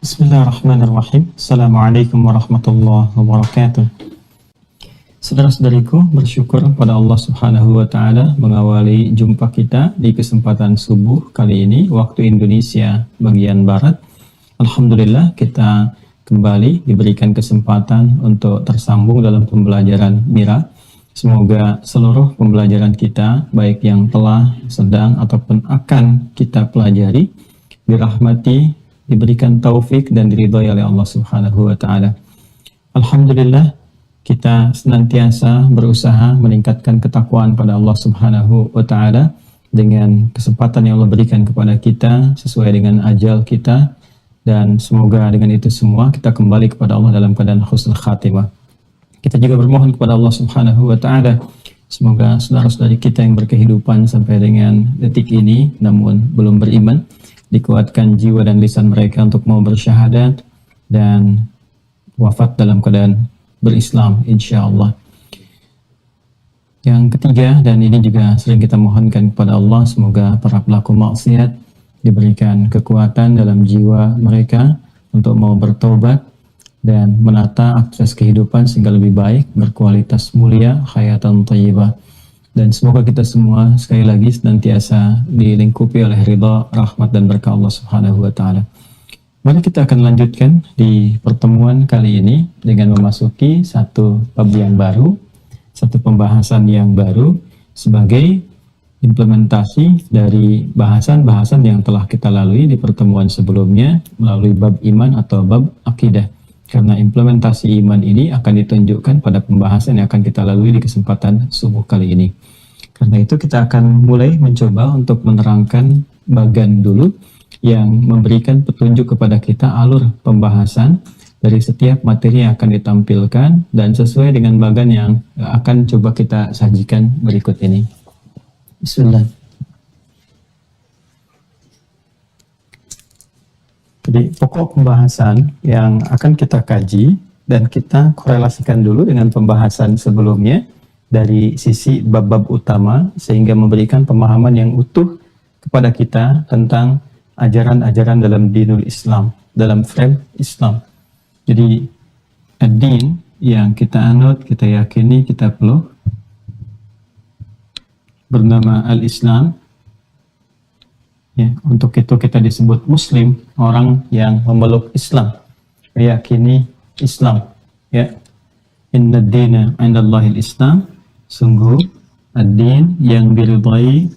Bismillahirrahmanirrahim. Assalamualaikum warahmatullahi wabarakatuh. Saudara-saudariku, bersyukur pada Allah Subhanahu wa Ta'ala mengawali jumpa kita di kesempatan subuh kali ini, waktu Indonesia bagian Barat. Alhamdulillah, kita kembali diberikan kesempatan untuk tersambung dalam pembelajaran Mira. Semoga seluruh pembelajaran kita, baik yang telah, sedang, ataupun akan kita pelajari, dirahmati, diberikan taufik dan diridhoi oleh Allah Subhanahu wa Ta'ala. Alhamdulillah, kita senantiasa berusaha meningkatkan ketakwaan pada Allah Subhanahu wa Ta'ala dengan kesempatan yang Allah berikan kepada kita sesuai dengan ajal kita, dan semoga dengan itu semua kita kembali kepada Allah dalam keadaan husnul khatimah. Kita juga bermohon kepada Allah Subhanahu wa Ta'ala, semoga saudara-saudari kita yang berkehidupan sampai dengan detik ini namun belum beriman, dikuatkan jiwa dan lisan mereka untuk mau bersyahadat dan wafat dalam keadaan berislam, insya Allah. Yang ketiga, dan ini juga sering kita mohonkan kepada Allah, semoga para pelaku maksiat diberikan kekuatan dalam jiwa mereka untuk mau bertobat dan menata akses kehidupan sehingga lebih baik, berkualitas mulia, hayatan thayyibah. Dan semoga kita semua sekali lagi senantiasa dilingkupi oleh ridha, rahmat, dan berkah Allah Subhanahu wa Ta'ala. Mari kita akan lanjutkan di pertemuan kali ini dengan memasuki satu bab yang baru, satu pembahasan yang baru sebagai implementasi dari bahasan-bahasan yang telah kita lalui di pertemuan sebelumnya melalui bab iman atau bab akidah. Karena implementasi iman ini akan ditunjukkan pada pembahasan yang akan kita lalui di kesempatan subuh kali ini. Karena itu kita akan mulai mencoba untuk menerangkan bagan dulu yang memberikan petunjuk kepada kita alur pembahasan dari setiap materi yang akan ditampilkan dan sesuai dengan bagan yang akan coba kita sajikan berikut ini. Bismillah. Jadi pokok pembahasan yang akan kita kaji dan kita korelasikan dulu dengan pembahasan sebelumnya dari sisi bab-bab utama sehingga memberikan pemahaman yang utuh kepada kita tentang ajaran-ajaran dalam dinul Islam, dalam frame Islam. Jadi ad-din yang kita anut, kita yakini, kita peluk bernama al-Islam. Ya, untuk itu kita disebut Muslim, orang yang memeluk Islam, meyakini Islam. Ya, inna dina indallahil Islam, sungguh ad-din yang diridhai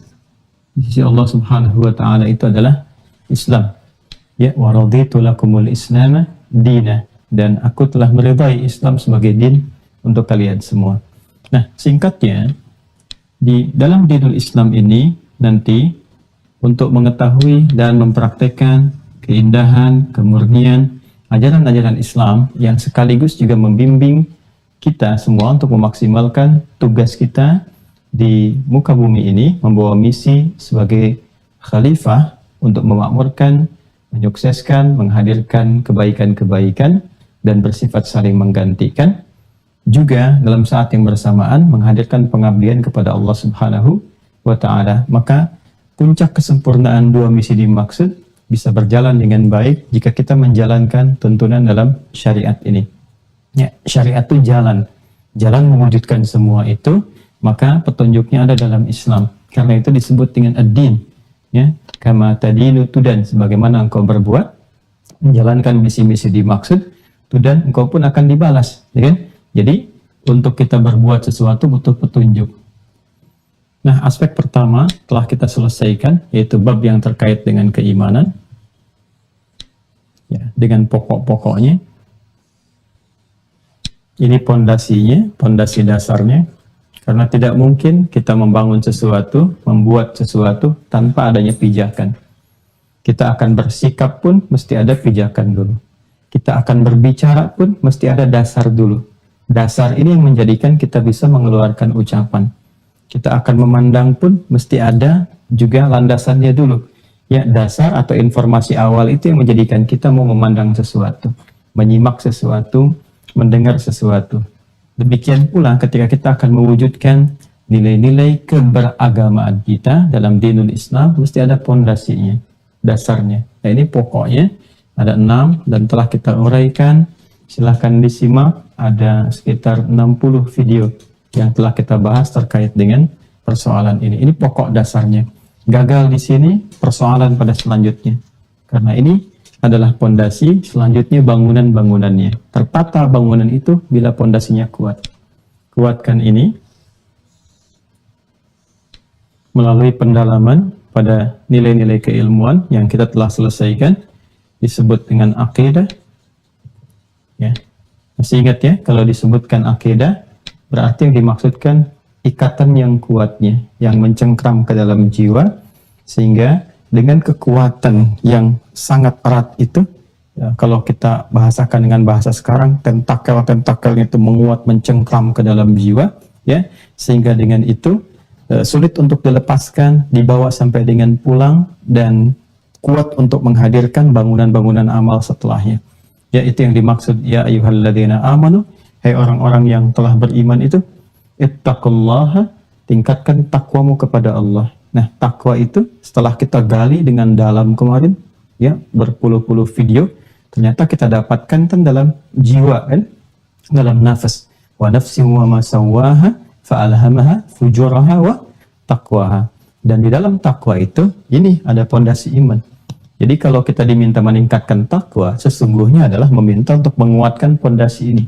di sisi Allah Subhanahu wa Ta'ala itu adalah Islam. Ya, wa raditu lakumul Islam dina, dan aku telah meridhai Islam sebagai din untuk kalian semua. Nah, singkatnya di dalam dinul Islam ini nanti untuk mengetahui dan mempraktekkan keindahan, kemurnian, ajaran-ajaran Islam yang sekaligus juga membimbing kita semua untuk memaksimalkan tugas kita di muka bumi ini, membawa misi sebagai khalifah untuk memakmurkan, menyukseskan, menghadirkan kebaikan-kebaikan dan bersifat saling menggantikan. Juga dalam saat yang bersamaan menghadirkan pengabdian kepada Allah Subhanahu wa Ta'ala. Maka puncak kesempurnaan dua misi dimaksud bisa berjalan dengan baik jika kita menjalankan tuntunan dalam syariat ini. Ya, syariat itu jalan mewujudkan semua itu, maka petunjuknya ada dalam Islam. Karena itu disebut dengan ad-din. Ya, kama tadinu tudan, sebagaimana engkau berbuat, menjalankan misi-misi dimaksud, tudan engkau pun akan dibalas. Ya kan? Jadi untuk kita berbuat sesuatu butuh petunjuk. Nah, aspek pertama telah kita selesaikan, yaitu bab yang terkait dengan keimanan, ya, dengan pokok-pokoknya. Ini pondasinya, pondasi dasarnya, karena tidak mungkin kita membangun sesuatu, membuat sesuatu tanpa adanya pijakan. Kita akan bersikap pun mesti ada pijakan dulu. Kita akan berbicara pun mesti ada dasar dulu. Dasar ini yang menjadikan kita bisa mengeluarkan ucapan. Kita akan memandang pun mesti ada juga landasannya dulu. Ya, dasar atau informasi awal itu yang menjadikan kita mau memandang sesuatu, menyimak sesuatu, mendengar sesuatu. Demikian pula ketika kita akan mewujudkan nilai-nilai keberagamaan kita dalam dinul Islam, mesti ada pondasinya, dasarnya. Nah, ini pokoknya Ada 6 dan telah kita uraikan. Silahkan disimak, ada sekitar 60 video yang telah kita bahas terkait dengan persoalan ini. Ini pokok dasarnya. Gagal di sini, persoalan pada selanjutnya. Karena ini adalah pondasi, selanjutnya bangunan-bangunannya. Tertata bangunan itu bila pondasinya kuat. Kuatkan ini melalui pendalaman pada nilai-nilai keilmuan yang kita telah selesaikan, disebut dengan akidah. Ya. Masih ingat ya, kalau disebutkan akidah, berarti yang dimaksudkan ikatan yang kuatnya, yang mencengkram ke dalam jiwa, sehingga dengan kekuatan yang sangat erat itu, ya, kalau kita bahasakan dengan bahasa sekarang, tentakel-tentakelnya itu menguat, mencengkram ke dalam jiwa, ya, sehingga dengan itu sulit untuk dilepaskan, dibawa sampai dengan pulang, dan kuat untuk menghadirkan bangunan-bangunan amal setelahnya. Ya, itu yang dimaksud ya ayyuhalladzina amanu, hai orang-orang yang telah beriman itu, ittaqullaha, tingkatkan takwamu kepada Allah. Nah, takwa itu setelah kita gali dengan dalam kemarin, ya, berpuluh-puluh video, ternyata kita dapatkan kan dalam jiwa, kan, dalam nafas. Wa nafsi wa ma sawwaha fa'alhamaha fujuraha wa taqwaha. Dan di dalam takwa itu, ini ada pondasi iman. Jadi kalau kita diminta meningkatkan takwa, sesungguhnya adalah meminta untuk menguatkan pondasi ini.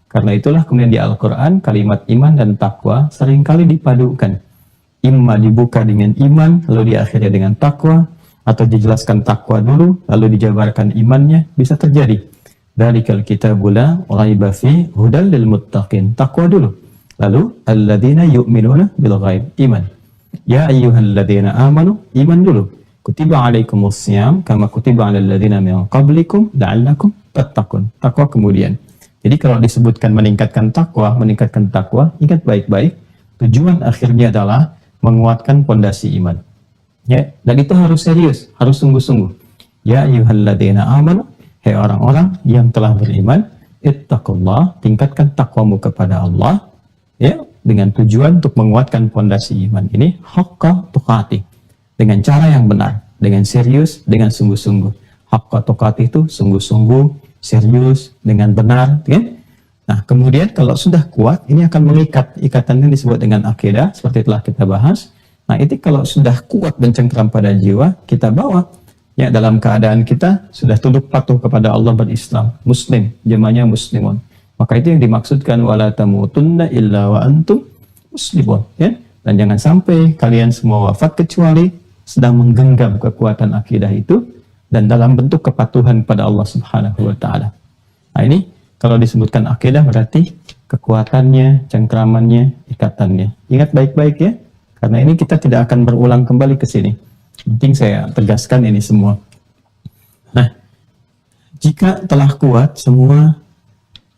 Karena itulah kemudian di Al-Quran, kalimat iman dan takwa seringkali dipadukan. Imma dibuka dengan iman, lalu diakhiri dengan takwa, atau dijelaskan takwa dulu, lalu dijabarkan imannya, bisa terjadi. Dzalikal kitabu la raiba fi hudal lil muttaqin. Takwa dulu. Lalu alladzina yu'minuna bil ghaib, iman. Ya ayyuhalladzina amanu, iman dulu. Kutiba alaikumus siyam kama kutiba alal ladzina min qablikum la'allakum tattaqun. Takwa kemudian. Jadi kalau disebutkan meningkatkan takwa, ingat baik-baik, tujuan akhirnya adalah menguatkan pondasi iman. Ya, dan itu harus serius, harus sungguh-sungguh. Ya ayyuhalladzina amanu, hai orang-orang yang telah beriman, ittaqullah, tingkatkan takwamu kepada Allah, ya, dengan tujuan untuk menguatkan pondasi iman ini haqqa tuqatih. Dengan cara yang benar, dengan serius, dengan sungguh-sungguh. Haqqa tuqatih itu sungguh-sungguh, serius, dengan benar, kan? Nah, kemudian kalau sudah kuat, ini akan mengikat. Ikatannya disebut dengan akidah, seperti telah kita bahas. Nah, itu kalau sudah kuat mencengkram pada jiwa, kita bawa. Ya, dalam keadaan kita sudah tunduk patuh kepada Allah berislam. Muslim, jamanya muslimun. Maka itu yang dimaksudkan, wala tamutunna illa wa antum muslimun. Ya? Dan jangan sampai kalian semua wafat kecuali sedang menggenggam kekuatan akidah itu dan dalam bentuk kepatuhan pada Allah Subhanahu wa taala. Nah, ini kalau disebutkan akidah berarti kekuatannya, cengkramannya, ikatannya. Ingat baik-baik ya, karena ini kita tidak akan berulang kembali ke sini. Penting saya tegaskan ini semua. Nah, jika telah kuat semua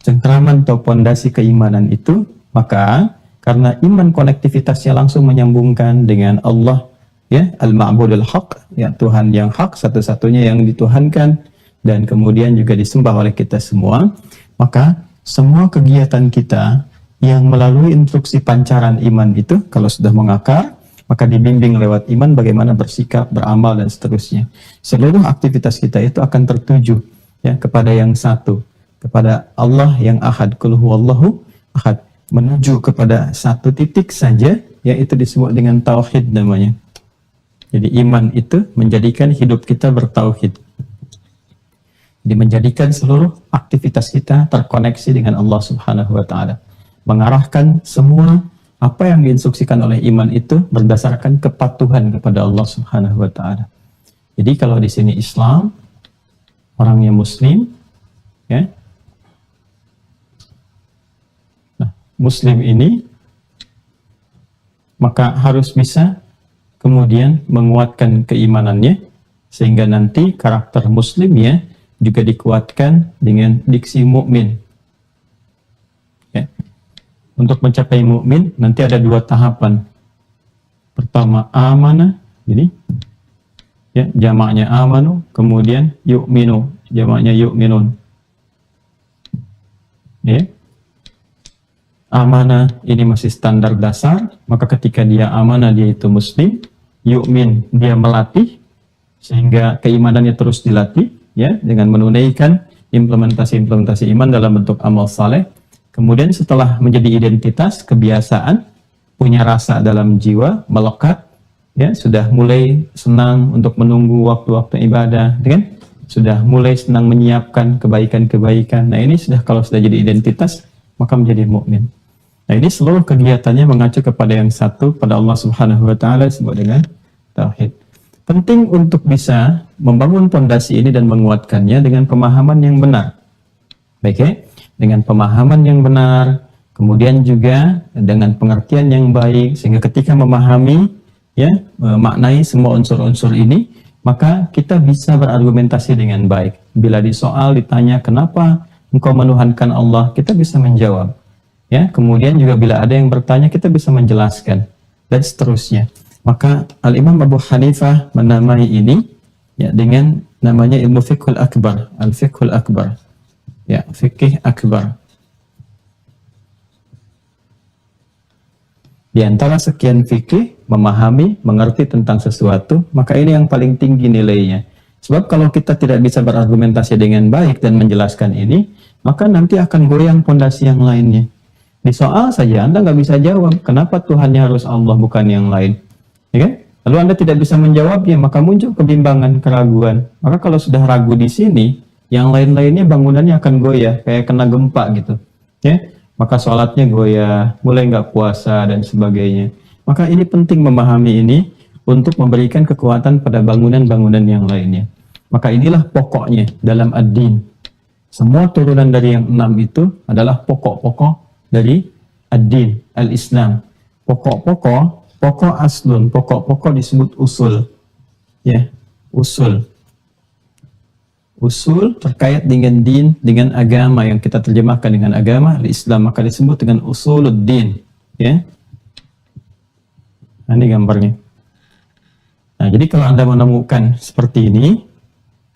cengkraman atau pondasi keimanan itu, maka karena iman konektivitasnya langsung menyambungkan dengan Allah, ya, al-ma'budul haq, ya, Tuhan yang hak, satu-satunya yang dituhankan dan kemudian juga disembah oleh kita semua, maka semua kegiatan kita yang melalui instruksi pancaran iman itu, kalau sudah mengakar, maka dibimbing lewat iman bagaimana bersikap, beramal, dan seterusnya. Seluruh aktivitas kita itu akan tertuju, ya, kepada yang satu, kepada Allah yang ahad, qul huwallahu ahad, menuju kepada satu titik saja, yaitu disebut dengan tauhid namanya. Jadi iman itu menjadikan hidup kita bertauhid. Jadi menjadikan seluruh aktivitas kita terkoneksi dengan Allah Subhanahu wa taala. Mengarahkan semua apa yang diinstruksikan oleh iman itu berdasarkan kepatuhan kepada Allah Subhanahu wa taala. Jadi kalau di sini Islam, orangnya muslim, ya. Nah, muslim ini maka harus bisa kemudian menguatkan keimanannya sehingga nanti karakter muslimnya juga dikuatkan dengan diksi mukmin. Ya. Untuk mencapai mukmin nanti ada dua tahapan. Pertama amanah, ini ya, jamaknya amanu, kemudian yu'minu, jamaknya yu'minun. Ya. Amanah ini masih standar dasar, maka ketika dia amanah dia itu muslim, yu'min dia melatih sehingga keimanannya terus dilatih, ya, dengan menunaikan implementasi iman dalam bentuk amal saleh. Kemudian setelah menjadi identitas, kebiasaan, punya rasa dalam jiwa, melekat, ya, sudah mulai senang untuk menunggu waktu-waktu ibadah, kan? Sudah mulai senang menyiapkan kebaikan-kebaikan. Nah, ini kalau sudah jadi identitas, maka menjadi mukmin. Nah, ini seluruh kegiatannya mengacu kepada yang satu, pada Allah Subhanahu wa taala, disebut dengan tauhid. Penting untuk bisa membangun fondasi ini dan menguatkannya dengan pemahaman yang benar. Baik, ya? Dengan pemahaman yang benar, kemudian juga dengan pengertian yang baik, sehingga ketika memahami, ya, maknai semua unsur-unsur ini, maka kita bisa berargumentasi dengan baik. Bila disoal, ditanya kenapa engkau menuhankan Allah, kita bisa menjawab. Ya, kemudian juga bila ada yang bertanya, kita bisa menjelaskan, dan seterusnya. Maka Al-Imam Abu Hanifah menamai ini, ya, dengan namanya ilmu fiqhul akbar, al-fiqhul akbar. Ya, fikih akbar. Di antara sekian fikih, memahami, mengerti tentang sesuatu, maka ini yang paling tinggi nilainya. Sebab kalau kita tidak bisa berargumentasi dengan baik dan menjelaskan ini, maka nanti akan goyang fondasi yang lainnya. Di soal saja Anda nggak bisa jawab, kenapa Tuhannya harus Allah bukan yang lain, ya kan? Lalu Anda tidak bisa menjawabnya, maka muncul kebimbangan, keraguan. Maka kalau sudah ragu di sini, yang lain-lainnya bangunannya akan goyah, kayak kena gempa gitu, ya. Maka sholatnya goyah, mulai nggak puasa dan sebagainya. Maka ini penting memahami ini untuk memberikan kekuatan pada bangunan-bangunan yang lainnya. Maka inilah pokoknya dalam ad-din. Semua turunan dari yang 6 itu adalah pokok-pokok dari ad-din, al-Islam. Pokok aslun, pokok-pokok disebut usul, ya, usul. Usul terkait dengan din, dengan agama, yang kita terjemahkan dengan agama, Islam, maka disebut dengan usuluddin, ya. Nah, ini gambarnya. Nah, jadi kalau Anda menemukan seperti ini,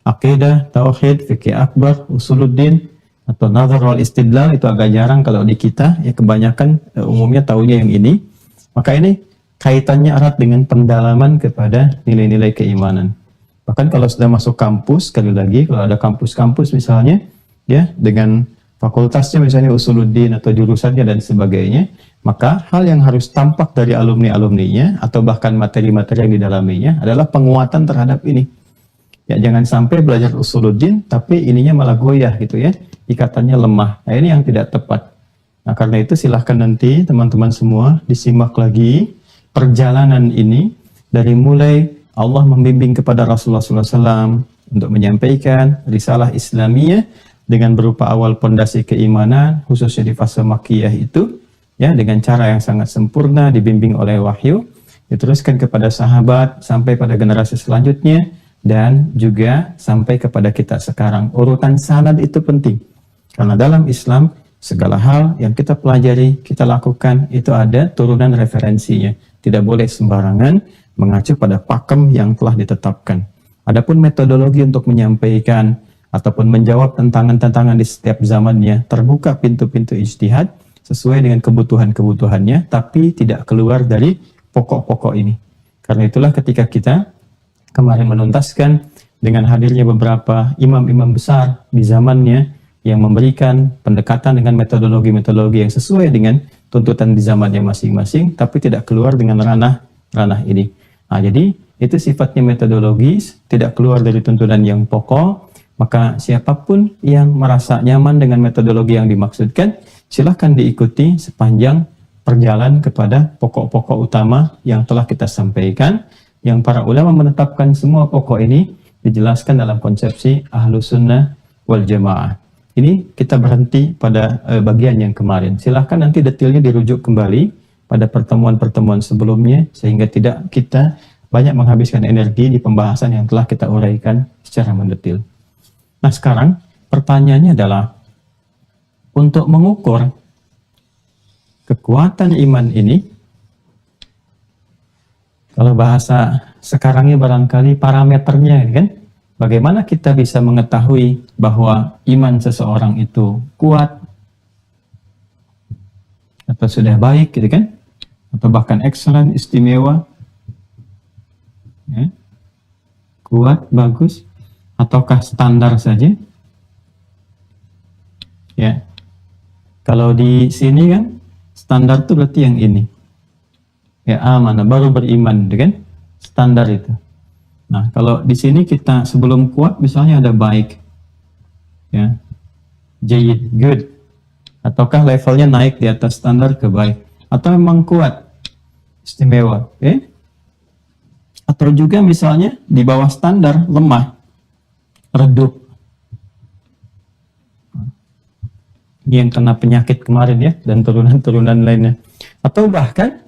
akidah, tauhid, fikih akbar, usuluddin, atau nazar wal istidlal, itu agak jarang kalau di kita, ya, kebanyakan umumnya tahunya yang ini. Maka ini kaitannya erat dengan pendalaman kepada nilai-nilai keimanan. Bahkan kalau sudah masuk kampus, sekali lagi, kalau ada kampus-kampus misalnya, ya, dengan fakultasnya misalnya usuluddin atau jurusannya dan sebagainya, maka hal yang harus tampak dari alumni-alumninya atau bahkan materi-materi yang didalaminya adalah penguatan terhadap ini. Ya, jangan sampai belajar usuluddin tapi ininya malah goyah gitu, ya, ikatannya lemah. Nah, ini yang tidak tepat. Nah, karena itu silahkan nanti teman-teman semua disimak lagi perjalanan ini dari mulai Allah membimbing kepada Rasulullah SAW untuk menyampaikan risalah Islamiyah dengan berupa awal pondasi keimanan, khususnya di fase Makkiyah itu, ya, dengan cara yang sangat sempurna, dibimbing oleh wahyu, diteruskan kepada sahabat sampai pada generasi selanjutnya, dan juga sampai kepada kita sekarang. Urutan sanad itu penting, karena dalam Islam segala hal yang kita pelajari, kita lakukan, itu ada turunan referensinya. Tidak boleh sembarangan mengacu pada pakem yang telah ditetapkan. Adapun metodologi untuk menyampaikan ataupun menjawab tantangan-tantangan di setiap zamannya, terbuka pintu-pintu ijtihad sesuai dengan kebutuhan-kebutuhannya, tapi tidak keluar dari pokok-pokok ini. Karena itulah ketika kita kemarin menuntaskan dengan hadirnya beberapa imam-imam besar di zamannya yang memberikan pendekatan dengan metodologi-metodologi yang sesuai dengan tuntutan di zamannya masing-masing, tapi tidak keluar dengan ranah ini. Nah, jadi itu sifatnya metodologis, tidak keluar dari tuntunan yang pokok. Maka siapapun yang merasa nyaman dengan metodologi yang dimaksudkan, silahkan diikuti sepanjang perjalanan kepada pokok-pokok utama yang telah kita sampaikan, yang para ulama menetapkan semua pokok ini dijelaskan dalam konsepsi Ahlus Sunnah wal Jamaah. Ini kita berhenti pada bagian yang kemarin. Silahkan nanti detailnya dirujuk kembali pada pertemuan-pertemuan sebelumnya, sehingga tidak kita banyak menghabiskan energi di pembahasan yang telah kita uraikan secara mendetil. Nah, sekarang pertanyaannya adalah, untuk mengukur kekuatan iman ini, kalau bahasa sekarangnya barangkali parameternya, kan? Bagaimana kita bisa mengetahui bahwa iman seseorang itu kuat atau sudah baik, gitu kan? Atau bahkan excellent, istimewa, ya, kuat, bagus. ataukah standar saja? Ya, kalau di sini kan standar itu berarti yang ini. Ya, amanah baru beriman, gitu kan? Standar itu. Nah, kalau di sini kita sebelum kuat misalnya ada baik, ya, jayyid, good, ataukah levelnya naik di atas standar ke baik, atau memang kuat, istimewa, ya? Atau juga misalnya di bawah standar, lemah, redup. Ini yang kena penyakit kemarin ya, dan turunan-turunan lainnya. Atau bahkan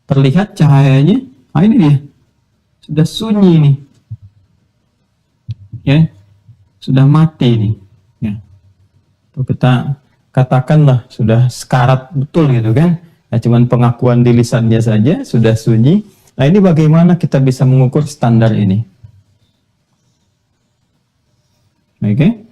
terlihat cahayanya, nah ini dia, sudah sunyi nih, ya, sudah mati nih, ya. Atau kita katakanlah sudah sekarat betul gitu kan, nah, cuman pengakuan di lisannya saja sudah sunyi. Nah ini bagaimana kita bisa mengukur standar ini? Oke?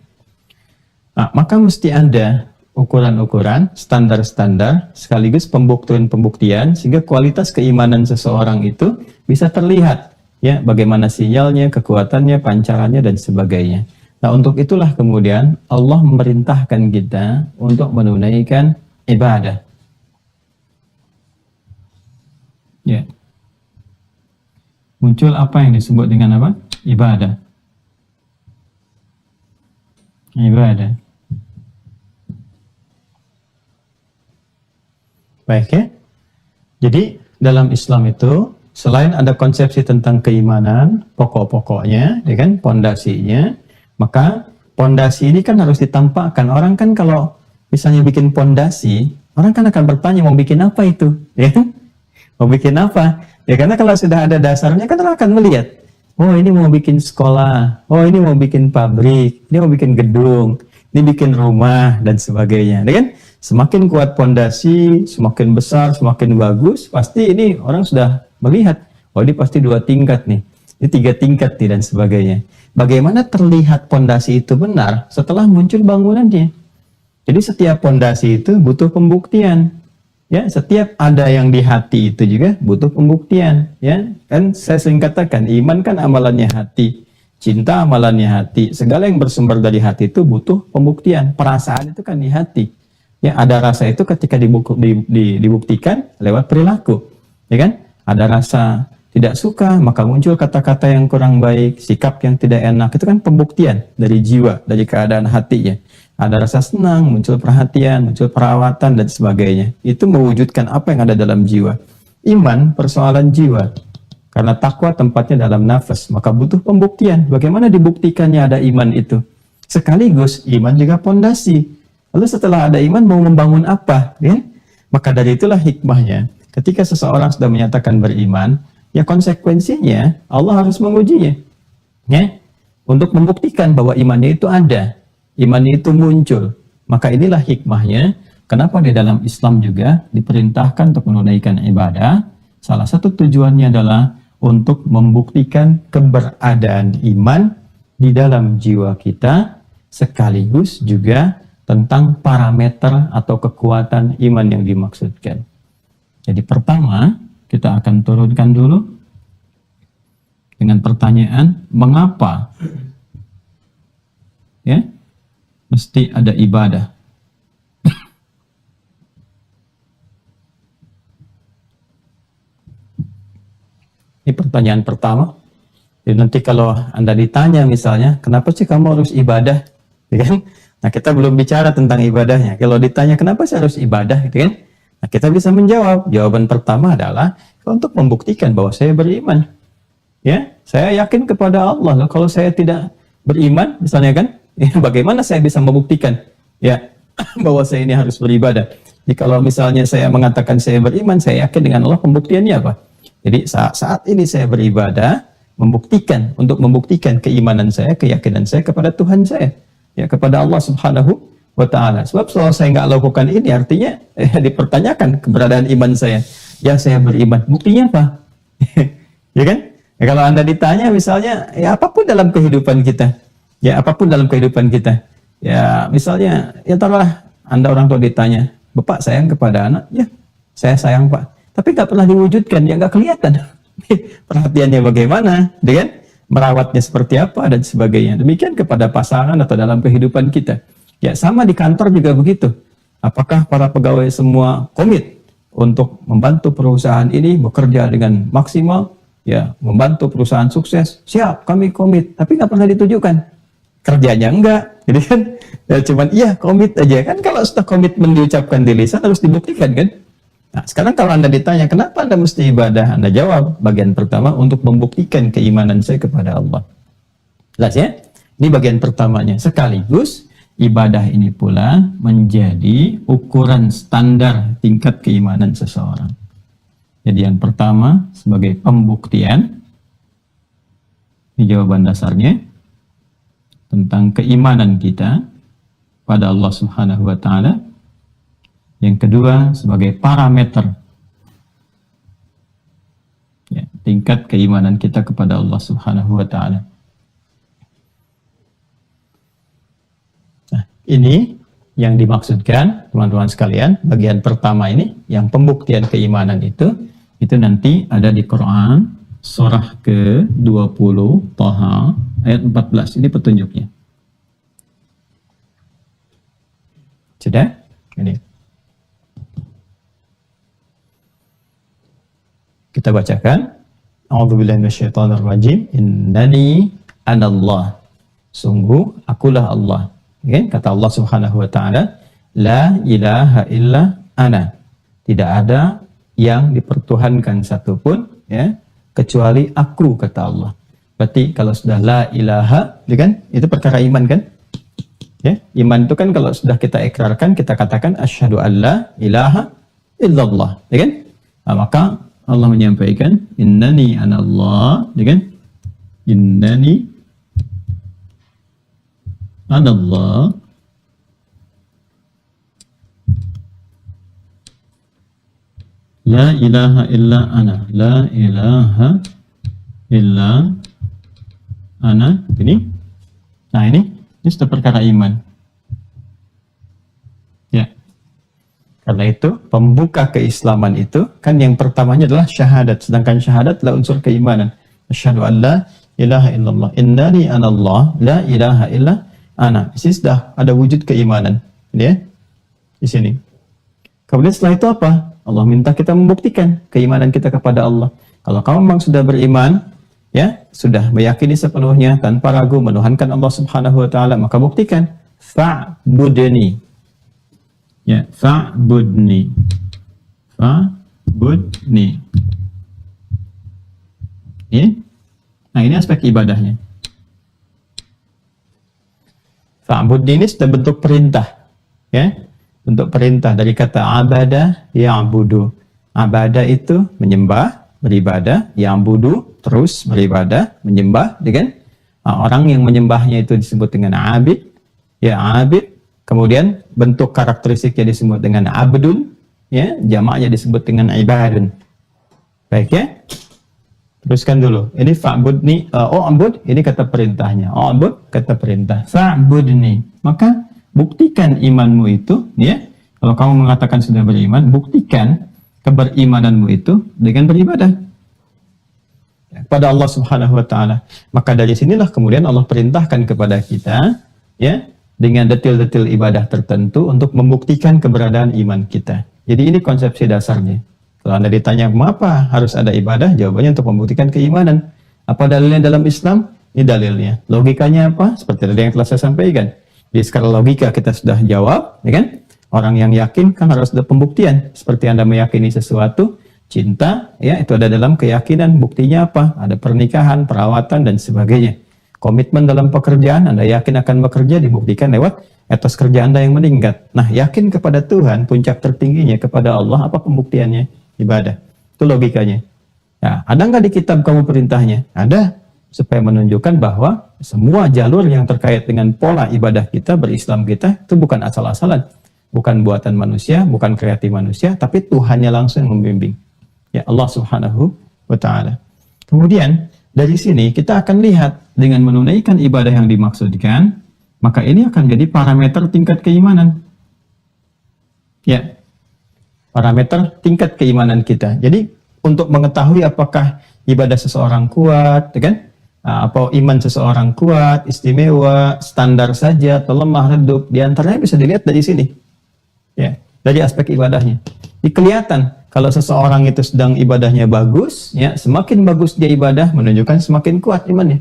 Nah, maka mesti ada ukuran-ukuran, standar-standar, sekaligus pembuktian-pembuktian, sehingga kualitas keimanan seseorang itu bisa terlihat, ya, bagaimana sinyalnya, kekuatannya, pancarannya, dan sebagainya. Nah, untuk itulah kemudian Allah memerintahkan kita untuk menunaikan ibadah. Ya. Muncul apa yang disebut dengan apa? Ibadah. Ibadah. Baik ya. Jadi dalam Islam itu selain ada konsepsi tentang keimanan, pokok-pokoknya, ya kan, pondasinya, maka pondasi ini kan harus ditampakkan. Orang kan kalau misalnya bikin pondasi, orang kan akan bertanya mau bikin apa itu, ya kan? Mau bikin apa? Ya karena kalau sudah ada dasarnya kan orang akan melihat, oh ini mau bikin sekolah, oh ini mau bikin pabrik, ini mau bikin gedung, ini bikin rumah dan sebagainya, ya kan? Semakin kuat pondasi, semakin besar, semakin bagus, pasti ini orang sudah melihat, oh ini pasti 2 tingkat nih, ini 3 tingkat nih, dan sebagainya. Bagaimana terlihat pondasi itu benar setelah muncul bangunannya? Jadi setiap pondasi itu butuh pembuktian. Ya, setiap ada yang di hati itu juga butuh pembuktian. Ya, kan saya sering katakan, iman kan amalannya hati, cinta amalannya hati, segala yang bersumber dari hati itu butuh pembuktian. Perasaan itu kan di hati. Ya, ada rasa itu ketika dibuktikan lewat perilaku, ya kan? Ada rasa tidak suka, maka muncul kata-kata yang kurang baik, sikap yang tidak enak, itu kan pembuktian dari jiwa, dari keadaan hatinya. Ada rasa senang, muncul perhatian, muncul perawatan, dan sebagainya. Itu mewujudkan apa yang ada dalam jiwa. Iman persoalan jiwa, karena takwa tempatnya dalam nafas, maka butuh pembuktian. Bagaimana dibuktikannya ada iman itu? Sekaligus iman juga pondasi. Lalu setelah ada iman mau membangun apa? Ya? Maka dari itulah hikmahnya. Ketika seseorang sudah menyatakan beriman, ya konsekuensinya Allah harus mengujinya. Ya? Untuk membuktikan bahwa imannya itu ada. Imannya itu muncul. Maka inilah hikmahnya. Kenapa di dalam Islam juga diperintahkan untuk menunaikan ibadah. Salah satu tujuannya adalah untuk membuktikan keberadaan iman di dalam jiwa kita. Sekaligus juga tentang parameter atau kekuatan iman yang dimaksudkan. Jadi pertama, kita akan turunkan dulu dengan pertanyaan, mengapa ya mesti ada ibadah? Ini pertanyaan pertama. Jadi nanti kalau Anda ditanya misalnya, kenapa sih kamu harus ibadah? Ya kan? Nah, kita belum bicara tentang ibadahnya. Kalau ditanya kenapa sih harus ibadah, gitu kan? Nah, kita bisa menjawab. Jawaban pertama adalah untuk membuktikan bahwa saya beriman. Ya, saya yakin kepada Allah. Loh, kalau saya tidak beriman, misalnya kan, ya, bagaimana saya bisa membuktikan ya bahwa saya ini harus beribadah? Jadi kalau misalnya saya mengatakan saya beriman, saya yakin dengan Allah, pembuktiannya apa? Jadi saat ini saya beribadah, untuk membuktikan keimanan saya, keyakinan saya kepada Tuhan saya. Ya, kepada Allah Subhanahu wa Ta'ala. Sebab kalau saya nggak lakukan ini, artinya dipertanyakan keberadaan iman saya. Ya, saya beriman. Buktinya apa? Ya kan? Ya, kalau Anda ditanya misalnya, ya apapun dalam kehidupan kita. Ya, apapun dalam kehidupan kita. Ya, misalnya, ya taruhlah Anda orang tua ditanya, Bapak sayang kepada anak? Ya, saya sayang Pak. Tapi nggak pernah diwujudkan, ya nggak kelihatan. Perhatiannya bagaimana? Ya kan? merawatnya seperti apa dan sebagainya. Demikian kepada pasangan atau dalam kehidupan kita. Ya, sama di kantor juga begitu. Apakah para pegawai semua komit untuk membantu perusahaan ini bekerja dengan maksimal, ya, membantu perusahaan sukses? Siap, kami komit. Tapi nggak pernah ditujukan. Kerjanya enggak, jadi kan ya cuman iya komit aja kan. Kalau sudah komitmen diucapkan di lisan harus dibuktikan kan. Nah, sekarang kalau Anda ditanya kenapa Anda mesti ibadah, Anda jawab bagian pertama untuk membuktikan keimanan saya kepada Allah. Jelas ya? Ini bagian pertamanya. Sekaligus ibadah ini pula menjadi ukuran standar tingkat keimanan seseorang. Jadi yang pertama sebagai pembuktian, ini jawaban dasarnya tentang keimanan kita pada Allah Subhanahu wa taala. Yang kedua sebagai parameter, ya, tingkat keimanan kita kepada Allah Subhanahu wa taala. Nah, ini yang dimaksudkan teman-teman sekalian, bagian pertama ini yang pembuktian keimanan itu nanti ada di Quran surah ke-20 Thaha ayat 14. Ini petunjuknya. Sudah? Ini. Kita bacakan. A'udzubillahi minasyaitonirrajim. Innani anallah. Sungguh akulah Allah. Okay? Kata Allah Subhanahu wa taala, la ilaha illa ana. Tidak ada yang dipertuhankan satupun, ya, kecuali aku, kata Allah. Berarti kalau sudah la ilaha, ya kan? Itu perkara iman kan? Ya, iman itu kan kalau sudah kita ikrarkan, kita katakan asyhadu an la ilaha illallah, ya kan? Nah, maka Allah menyampaikan innani anallah, ya kan? Innani anallah la ilaha illa ana, la ilaha illa ana. Ini, nah ini sudah perkara iman. Ya, karena itu pembuka keislaman itu kan yang pertamanya adalah syahadat, sedangkan syahadat adalah unsur keimanan. Asyhadu an la ilaha illallah, innani anallah, la ilaha illa ana. Di sini sudah ada wujud keimanan, ya, di sini. Kemudian setelah itu apa? Allah minta kita membuktikan keimanan kita kepada Allah. Kalau kamu memang sudah beriman, ya, sudah meyakini sepenuhnya tanpa ragu menuhankan Allah Subhanahu wa taala, maka buktikan. Fa'budni. Ya, fa'budni. Fa'budni. Ya. Nah, ini aspek ibadahnya. Fa'budni ini sudah bentuk perintah, ya. Bentuk perintah dari kata abada ya'budu. Abada itu menyembah, beribadah, ya'budu terus beribadah, menyembah, kan? Orang yang menyembahnya itu disebut dengan abid, ya, abid. Kemudian bentuk karakteristiknya disebut dengan abdun, ya, jamaknya disebut dengan ibadun. Baik ya? Teruskan dulu. Ini fa'budni, o'bud, ini kata perintahnya. O'bud kata perintah. Fa'budni. Maka buktikan imanmu itu, ya. Kalau kamu mengatakan sudah beriman, buktikan keberimananmu itu dengan beribadah kepada Allah Subhanahu wa taala. Maka dari sinilah kemudian Allah perintahkan kepada kita, ya, dengan detil-detil ibadah tertentu untuk membuktikan keberadaan iman kita. Jadi ini konsepsi dasarnya. Kalau Anda ditanya mengapa harus ada ibadah, jawabannya untuk membuktikan keimanan. Apa dalilnya dalam Islam? Ini dalilnya. Logikanya apa? Seperti tadi yang telah saya sampaikan. Di skala logika kita sudah jawab, ya kan? Orang yang yakin kan harus ada pembuktian. Seperti Anda meyakini sesuatu, cinta, ya, itu ada dalam keyakinan. Buktinya apa? Ada pernikahan, perawatan, dan sebagainya. Komitmen dalam pekerjaan, Anda yakin akan bekerja, dibuktikan lewat etos kerja Anda yang meningkat. Nah, yakin kepada Tuhan, puncak tertingginya kepada Allah, apa pembuktiannya? Ibadah. Itu logikanya. Nah, ada nggak di kitab kamu perintahnya? Ada. Supaya menunjukkan bahwa semua jalur yang terkait dengan pola ibadah kita, berislam kita, itu bukan asal-asalan. Bukan buatan manusia, bukan kreatif manusia, tapi Tuhannya langsung membimbing. Ya, Allah Subhanahu wa ta'ala. Kemudian, dari sini kita akan lihat dengan menunaikan ibadah yang dimaksudkan, maka ini akan jadi parameter tingkat keimanan. Ya, parameter tingkat keimanan kita. Jadi, untuk mengetahui apakah ibadah seseorang kuat, kan? apa iman seseorang kuat, istimewa, standar saja, atau lemah, redup, diantaranya bisa dilihat dari sini. Ya, dari aspek ibadahnya. Jadi kelihatan kalau seseorang itu sedang ibadahnya bagus, ya semakin bagus dia ibadah menunjukkan semakin kuat imannya.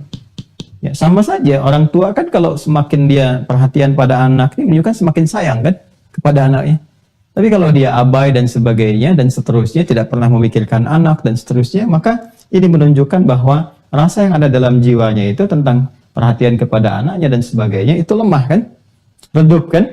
Ya, sama saja orang tua kan kalau semakin dia perhatian pada anak ini menunjukkan semakin sayang kan kepada anaknya. Tapi kalau dia abai dan sebagainya dan seterusnya, tidak pernah memikirkan anak dan seterusnya, maka ini menunjukkan bahwa rasa yang ada dalam jiwanya itu tentang perhatian kepada anaknya dan sebagainya itu lemah kan, redup kan.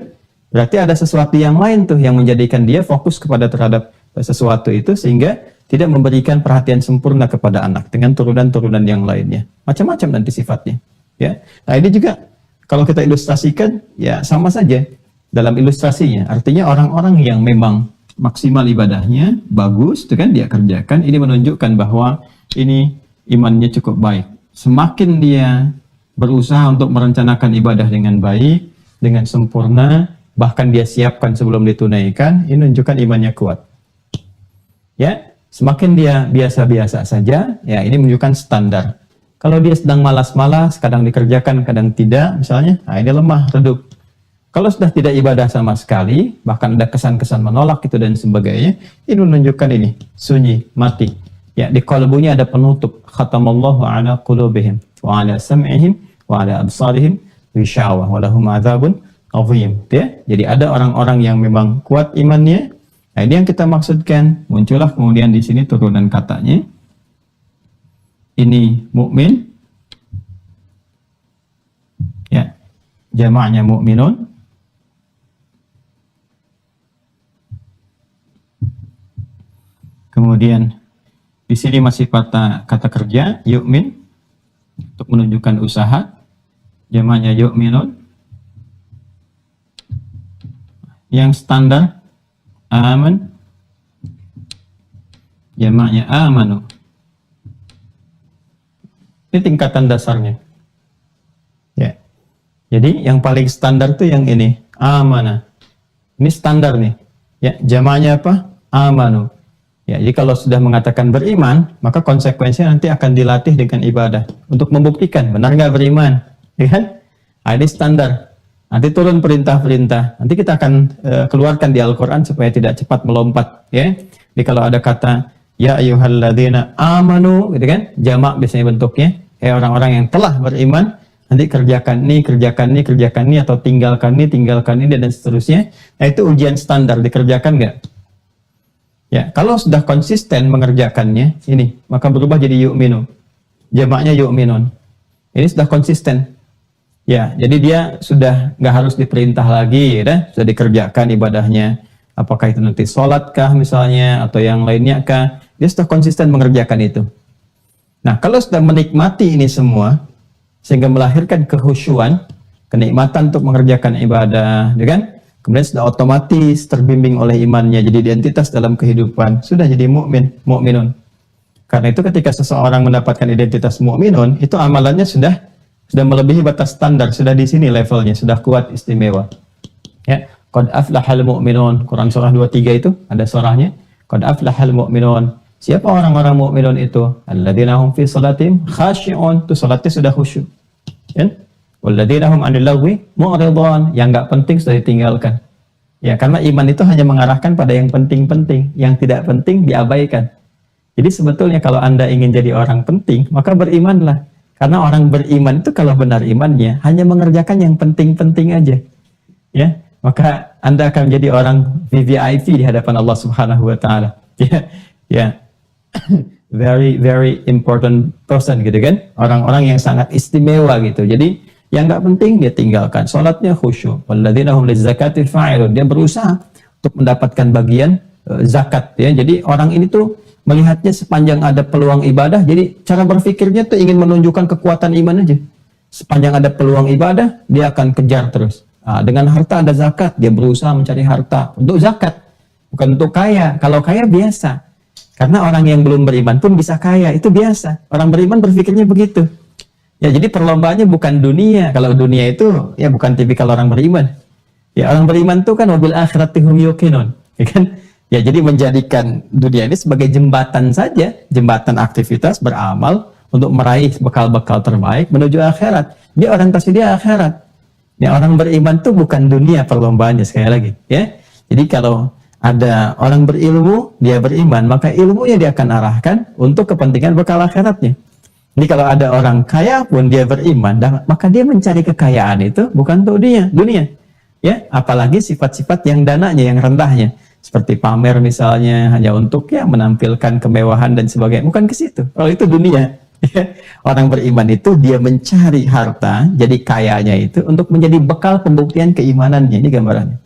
Berarti ada sesuatu yang lain tuh yang menjadikan dia fokus kepada terhadap sesuatu itu sehingga tidak memberikan perhatian sempurna kepada anak dengan turunan-turunan yang lainnya. Macam-macam nanti sifatnya. Ya, nah ini juga kalau kita ilustrasikan ya sama saja dalam ilustrasinya. Artinya orang-orang yang memang maksimal ibadahnya bagus, itu kan dia kerjakan. Ini menunjukkan bahwa ini imannya cukup baik. Semakin dia berusaha untuk merencanakan ibadah dengan baik, dengan sempurna, bahkan dia siapkan sebelum ditunaikan, ini menunjukkan imannya kuat. Ya, semakin dia biasa-biasa saja, ya ini menunjukkan standar. Kalau dia sedang malas-malas, kadang dikerjakan, kadang tidak, misalnya, nah ini lemah, redup. Kalau sudah tidak ibadah sama sekali, bahkan ada kesan-kesan menolak itu dan sebagainya, ini menunjukkan ini, sunyi, mati. Ya, di qalbunya ada penutup. Khatamallahu ala qulubihim, wa ala sam'ihim, wa ala absarihim, ghishawah, wa lahum adzabun azim. Ya, jadi ada orang-orang yang memang kuat imannya. Nah, ini yang kita maksudkan. Muncullah kemudian di sini turunan katanya. Ini mukmin. Ya, jamaknya mukminun. Kemudian di sini masih kata kerja yu'min untuk menunjukkan usaha. Jamaknya yu'minun. Yang standar aman, jamaknya amanu. Ini tingkatan dasarnya. Ya. Jadi yang paling standar tuh yang ini, amana. Ini standar nih. Ya, jamaknya apa? Amanu. Ya, jadi kalau sudah mengatakan beriman, maka konsekuensinya nanti akan dilatih dengan ibadah untuk membuktikan benar nggak beriman, ya kan? Nah, ini standar. Nanti turun perintah-perintah. Nanti kita akan keluarkan di Al-Quran supaya tidak cepat melompat. Ya. Jadi kalau ada kata ya ayyuhalladzina amanu, gitu kan? Jamak biasanya bentuknya. Orang-orang yang telah beriman, nanti kerjakan ini, kerjakan ini, kerjakan ini, atau tinggalkan ini, dan seterusnya. Nah, itu ujian standar, dikerjakan nggak? Ya, kalau sudah konsisten mengerjakannya, ini, maka berubah jadi yu'minu. Jamaknya yu'minun. Ini sudah konsisten. Ya, jadi dia sudah nggak harus diperintah lagi, ya, sudah dikerjakan ibadahnya. Apakah itu nanti sholat kah misalnya, atau yang lainnya kah, dia sudah konsisten mengerjakan itu. Nah, kalau sudah menikmati ini semua, sehingga melahirkan kehusyuan, kenikmatan untuk mengerjakan ibadah, ya kan? Kemudian sudah otomatis terbimbing oleh imannya, jadi identitas dalam kehidupan, sudah jadi mukminun. Karena itu ketika seseorang mendapatkan identitas mukminun, itu amalannya sudah melebihi batas standar, sudah di sini levelnya, sudah kuat, istimewa. Ya, qad aflahal mu'minun, Quran surah 23 itu ada surahnya, qad aflahal mu'minun. Siapa orang-orang mukminun itu? Alladzina hum fi salatihim khashi'un, itu salatnya sudah khusyuk. Ya? Walladzina hum 'anil lagwi mu'ridun, yang enggak penting sudah ditinggalkan. Ya, karena iman itu hanya mengarahkan pada yang penting-penting, yang tidak penting diabaikan. Jadi sebetulnya kalau Anda ingin jadi orang penting, maka berimanlah. Karena orang beriman itu kalau benar imannya hanya mengerjakan yang penting-penting aja, ya, maka Anda akan menjadi orang VVIP di hadapan Allah Subhanahu Wa Taala, ya, very very important person gitu kan, orang-orang yang sangat istimewa gitu. Jadi yang nggak penting dia tinggalkan, sholatnya khusyuk. Walladzina hum lizakati fa'ilun, dia berusaha untuk mendapatkan bagian zakat, ya. Jadi orang ini tuh melihatnya sepanjang ada peluang ibadah, jadi cara berpikirnya tuh ingin menunjukkan kekuatan iman aja. Sepanjang ada peluang ibadah, dia akan kejar terus. Nah, dengan harta ada zakat, dia berusaha mencari harta untuk zakat, bukan untuk kaya. Kalau kaya biasa, karena orang yang belum beriman pun bisa kaya, itu biasa. Orang beriman berpikirnya begitu. Ya, jadi perlombaannya bukan dunia. Kalau dunia itu ya bukan tipikal orang beriman. Ya, orang beriman tuh kan wabil akhirati hum yuqinun, ya kan? Ya, jadi menjadikan dunia ini sebagai jembatan saja, jembatan aktivitas beramal untuk meraih bekal-bekal terbaik menuju akhirat. Dia orientasi dia akhirat. Ya, orang beriman tuh bukan dunia perlombaannya, sekali lagi ya. Jadi kalau ada orang berilmu, dia beriman, maka ilmunya dia akan arahkan untuk kepentingan bekal akhiratnya. Jadi kalau ada orang kaya pun dia beriman, maka dia mencari kekayaan itu bukan untuk dunia. Ya, apalagi sifat-sifat yang dananya, yang rendahnya, seperti pamer misalnya, hanya untuk ya menampilkan kemewahan dan sebagainya, bukan ke situ. Kalau itu dunia. Orang beriman itu dia mencari harta, jadi kayanya itu untuk menjadi bekal pembuktian keimanannya. Ini gambarannya.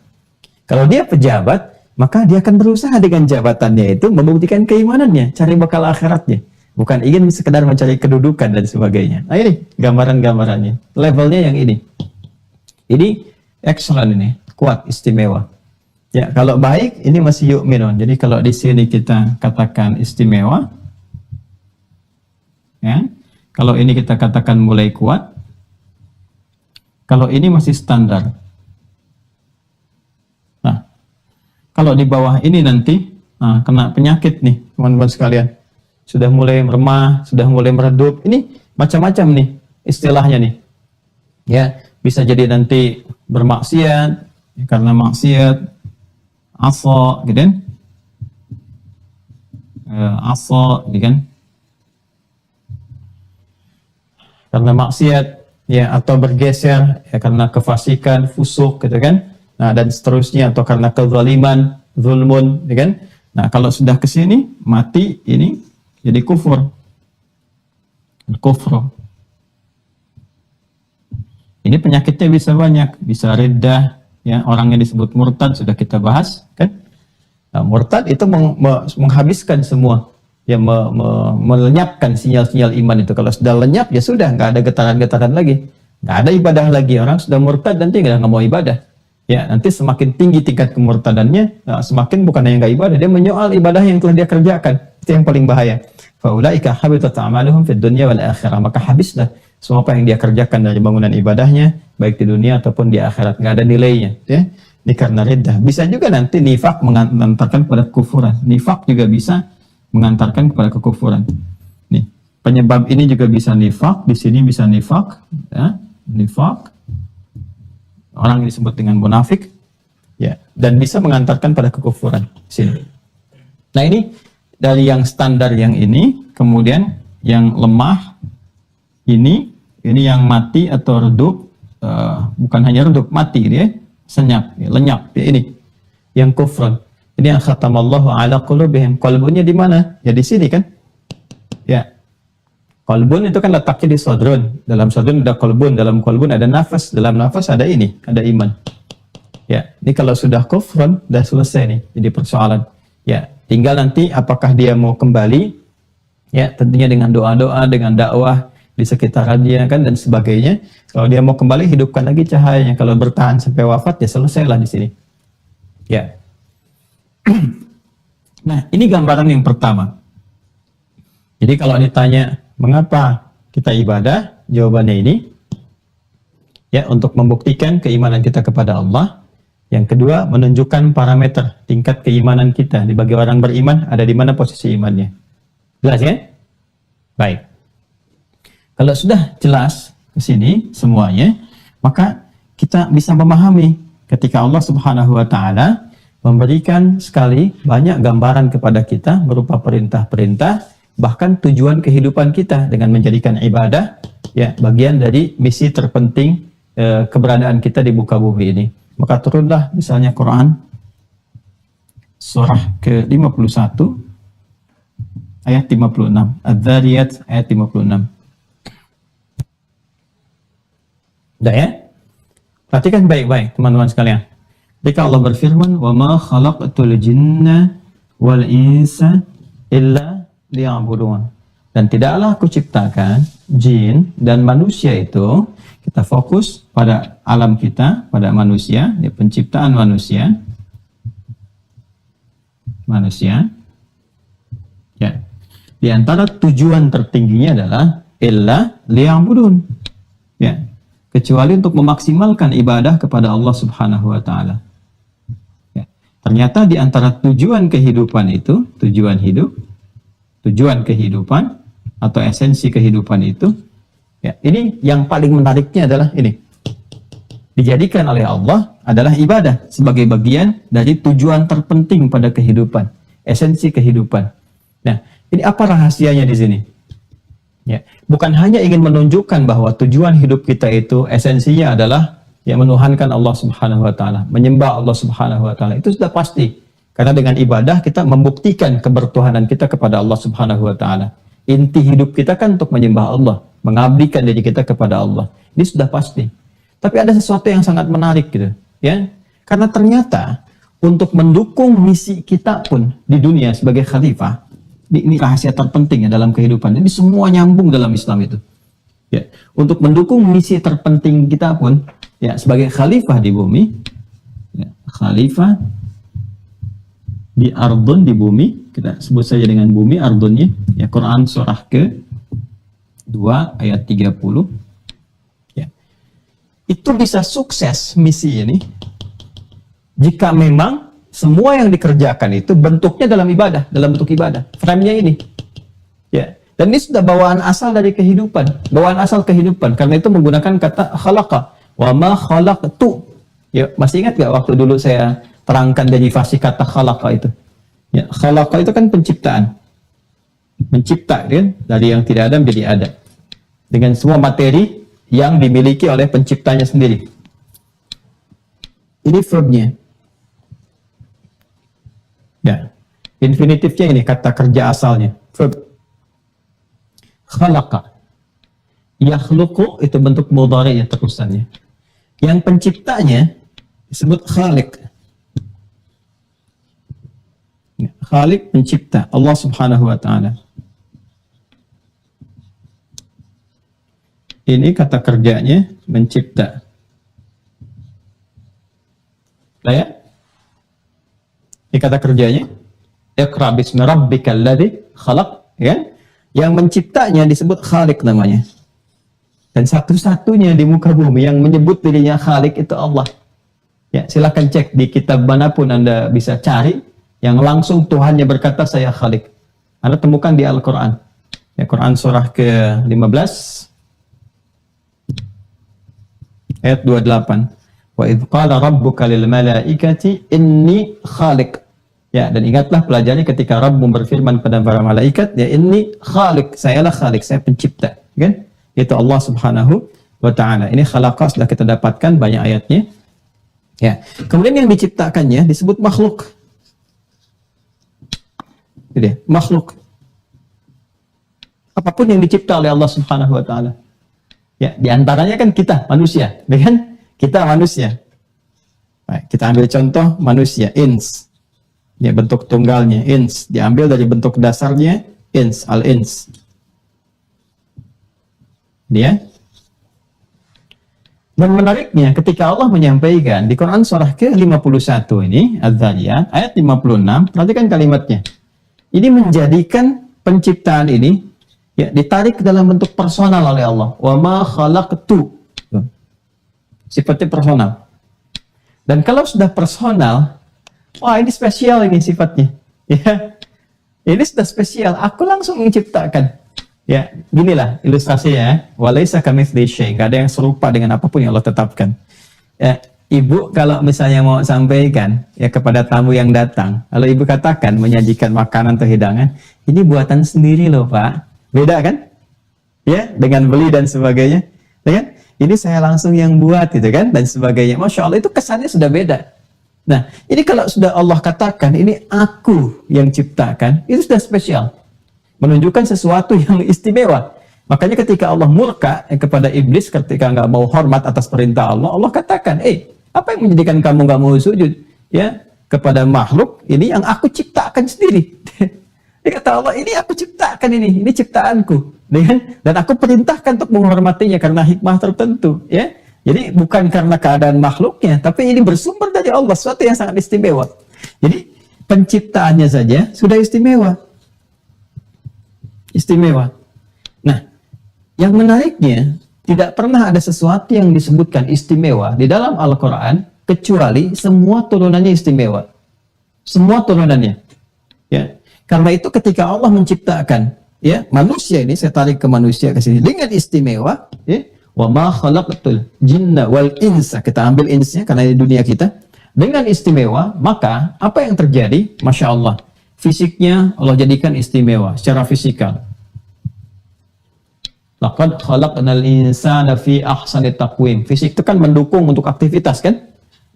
Kalau dia pejabat, maka dia akan berusaha dengan jabatannya itu membuktikan keimanannya, cari bekal akhiratnya. Bukan ingin sekedar mencari kedudukan dan sebagainya. Nah ini gambaran-gambarannya. Levelnya yang ini. Ini excellent ini, kuat, istimewa. Ya, kalau baik ini masih yu'minun. Jadi kalau di sini kita katakan istimewa, ya. Kalau ini kita katakan mulai kuat. Kalau ini masih standar. Nah, kalau di bawah ini nanti kena penyakit nih, teman-teman sekalian. Sudah mulai meremah, sudah mulai meredup. Ini macam-macam nih istilahnya nih. Ya, bisa jadi nanti bermaksiat karena maksiat, asa, gitu kan? Asa, gitu kan? Karena maksiat, ya, atau bergeser ya, karena kefasikan, fusuk, gitu kan? Nah, dan seterusnya, atau karena kezaliman, zulmun, gitu kan? Nah, kalau sudah ke sini mati ini jadi kufur. Ini penyakitnya bisa banyak, bisa riddah, ya, orangnya disebut murtad, sudah kita bahas, kan? Nah, murtad itu menghabiskan semua, ya, melenyapkan sinyal-sinyal iman itu. Kalau sudah lenyap, ya sudah, nggak ada getaran-getaran lagi, nggak ada ibadah lagi. Orang sudah murtad nanti nggak mau ibadah. Ya, nanti semakin tinggi tingkat kemurtadannya, semakin bukan hanya nggak ibadah, dia menyoal ibadah yang telah dia kerjakan. Itu yang paling bahaya. Faulaika habitat a'maluhum fid dunya wal akhirah. Maka habislah semua apa yang dia kerjakan dari bangunan ibadahnya, baik di dunia ataupun di akhirat, nggak ada nilainya. Ya, ini karena riddah. Bisa juga nanti nifak mengantarkan kepada kekufuran. Nifak juga bisa mengantarkan kepada kekufuran. Nih, penyebab ini juga bisa nifak. Di sini bisa nifak, ya, nifak. Orang yang disebut dengan munafik, ya, dan bisa mengantarkan pada kekufuran. Sini. Nah, ini dari yang standar yang ini, kemudian yang lemah ini yang mati atau redup, bukan hanya redup, mati dia, senyap, ya, lenyap, ya, ini yang kufrun. Ini yang khatamallahu ala qulubihim. Qalbunnya di mana? Ya di sini kan? Ya. Qalbun itu kan letaknya di sodrun. Dalam sodrun ada qalbun, dalam qalbun ada nafas, dalam nafas ada ini, ada iman. Ya, ini kalau sudah kufrun, sudah selesai nih, jadi persoalan. Ya, tinggal nanti apakah dia mau kembali, ya, tentunya dengan doa-doa, dengan dakwah di sekitaran dia kan, dan sebagainya. Kalau dia mau kembali, hidupkan lagi cahayanya. Kalau bertahan sampai wafat, ya selesailah di sini. Ya. Nah, ini gambaran yang pertama. Jadi kalau ditanya mengapa kita ibadah, jawabannya ini, ya, untuk membuktikan keimanan kita kepada Allah. Yang kedua, menunjukkan parameter tingkat keimanan kita. Bagi orang beriman, ada di mana posisi imannya. Jelas ya? Baik. Kalau sudah jelas ke sini semuanya, maka kita bisa memahami ketika Allah Subhanahu wa taala memberikan sekali banyak gambaran kepada kita berupa perintah-perintah, bahkan tujuan kehidupan kita dengan menjadikan ibadah, ya, bagian dari misi terpenting keberadaan kita di muka bumi ini. Maka turunlah misalnya Quran surah ke-51 ayat 56, Adz-Dzariyat ayat 56. Udah ya? Perhatikan baik-baik teman-teman sekalian. Ketika Allah berfirman, "Wa ma khalaqtul jinna wal insa illa liya'budun." Dan tidaklah aku ciptakan jin dan manusia itu, kita fokus pada alam kita, pada manusia, ya, penciptaan manusia. Ya. Di antara tujuan tertingginya adalah illa liya'budun. Ya. Kecuali untuk memaksimalkan ibadah kepada Allah Subhanahu wa taala. Ya. Ternyata di antara tujuan kehidupan itu, tujuan kehidupan atau esensi kehidupan itu, ya, ini yang paling menariknya adalah ini. Dijadikan oleh Allah adalah ibadah sebagai bagian dari tujuan terpenting pada kehidupan, esensi kehidupan. Nah, ini apa rahasianya di sini? Ya, bukan hanya ingin menunjukkan bahwa tujuan hidup kita itu esensinya adalah ya menuhankan Allah Subhanahu wa taala, menyembah Allah Subhanahu wa taala. Itu sudah pasti. Karena dengan ibadah kita membuktikan kebertuhanan kita kepada Allah Subhanahu wa taala. Inti hidup kita kan untuk menyembah Allah, mengabdikan diri kita kepada Allah. Ini sudah pasti. Tapi ada sesuatu yang sangat menarik gitu, ya. Karena ternyata untuk mendukung misi kita pun di dunia sebagai khalifah, ini rahasia terpenting ya dalam kehidupan. Ini semua nyambung dalam Islam itu. Ya, untuk mendukung misi terpenting kita pun, ya sebagai khalifah di bumi, ya, khalifah di ardun, di bumi, kita sebut saja dengan bumi ardunnya. Ya, Quran surah ke-2 ayat 30. Itu bisa sukses misi ini jika memang semua yang dikerjakan itu bentuknya dalam ibadah, dalam bentuk ibadah. Frame-nya ini. Ya. Dan ini sudah bawaan asal dari kehidupan, bawaan asal kehidupan. Karena itu menggunakan kata khalaqa. Wa ma khalaqtu. Ya, masih ingat gak waktu dulu saya terangkan derivasi kata khalaqa itu? Ya, khalaqa itu kan penciptaan. Mencipta kan dari yang tidak ada menjadi ada. Dengan semua materi yang dimiliki oleh penciptanya sendiri. Ini verb-nya. Ya. Infinitifnya ini kata kerja asalnya. Verb. Khalaqa. Yakhluqu itu bentuk mudhari' ya terusannya. Yang penciptanya disebut khaliq. Khaliq pencipta Allah Subhanahu wa taala. Ini kata kerjanya mencipta. Nah ya? Ini kata kerjanya. Iqra bismi rabbikal ladzi khalaq, ya? Yang menciptanya disebut Khaliq namanya. Dan satu-satunya di muka bumi yang menyebut dirinya Khaliq itu Allah. Ya, silakan cek di kitab manapun Anda bisa cari yang langsung Tuhannya berkata saya Khaliq. Anda temukan di Al-Qur'an. Ya, Quran surah ke-15 ayat 28. Wa idh qala rabbuka lil malaikati inni khaliq. Ya, dan ingatlah pelajari ketika Rabbmu berfirman kepada para malaikat, ya inni khaliq, sayalah khaliq, saya pencipta, kan? Itu Allah Subhanahu wa taala. Ini khalaqa sudah kita dapatkan banyak ayatnya. Ya. Kemudian yang diciptakannya disebut makhluk. Jadi, makhluk. Apapun yang dicipta oleh Allah Subhanahu wa taala. Ya, diantaranya kan kita manusia, kan? Kita manusia. Baik, kita ambil contoh manusia, ins. Ya, bentuk tunggalnya ins, diambil dari bentuk dasarnya ins, al-ins. Dia. Dan menariknya ketika Allah menyampaikan di Quran surah ke-51 ini, Az-Zariyat ayat 56, perhatikan kalimatnya. Ini menjadikan penciptaan ini ya, ditarik ke dalam bentuk personal oleh Allah. Wa ma khalaqtu. Sifatnya personal. Dan kalau sudah personal, wah ini spesial ini sifatnya. Ya. Ini sudah spesial. Aku langsung menciptakan. Ya, ginilah ilustrasinya. Wa laisa kamitslihi syai'. Enggak ada yang serupa dengan apapun yang Allah tetapkan. Ya, Ibu kalau misalnya mau sampaikan ya kepada tamu yang datang, kalau Ibu katakan menyajikan makanan atau hidangan, ini buatan sendiri loh, Pak. Beda kan? Ya, dengan beli dan sebagainya. Ya kan? Ini saya langsung yang buat gitu kan dan sebagainya. Masya Allah itu kesannya sudah beda. Nah, ini kalau sudah Allah katakan ini aku yang ciptakan, itu sudah spesial. Menunjukkan sesuatu yang istimewa. Makanya ketika Allah murka kepada iblis ketika nggak mau hormat atas perintah Allah, Allah katakan, apa yang menjadikan kamu nggak mau sujud? Ya, kepada makhluk ini yang aku ciptakan sendiri. Dia kata Allah, ini aku ciptakan ini ciptaanku, dan aku perintahkan untuk menghormatinya karena hikmah tertentu, ya. Jadi bukan karena keadaan makhluknya, tapi ini bersumber dari Allah, sesuatu yang sangat istimewa. Jadi penciptaannya saja sudah istimewa, istimewa. Nah, yang menariknya tidak pernah ada sesuatu yang disebutkan istimewa di dalam Al-Quran kecuali semua turunannya istimewa, semua turunannya, ya. Karena itu ketika Allah menciptakan ya manusia ini, saya tarik ke manusia ke sini dengan istimewa, ya. Wa ma khalaqtul jinna wal insa, kita ambil insnya karena ini dunia kita, dengan istimewa, maka apa yang terjadi? Masya Allah, fisiknya Allah jadikan istimewa secara fisikal. Laqad khalaqnal insana fi ahsani taqwim. Fisik itu kan mendukung untuk aktivitas kan?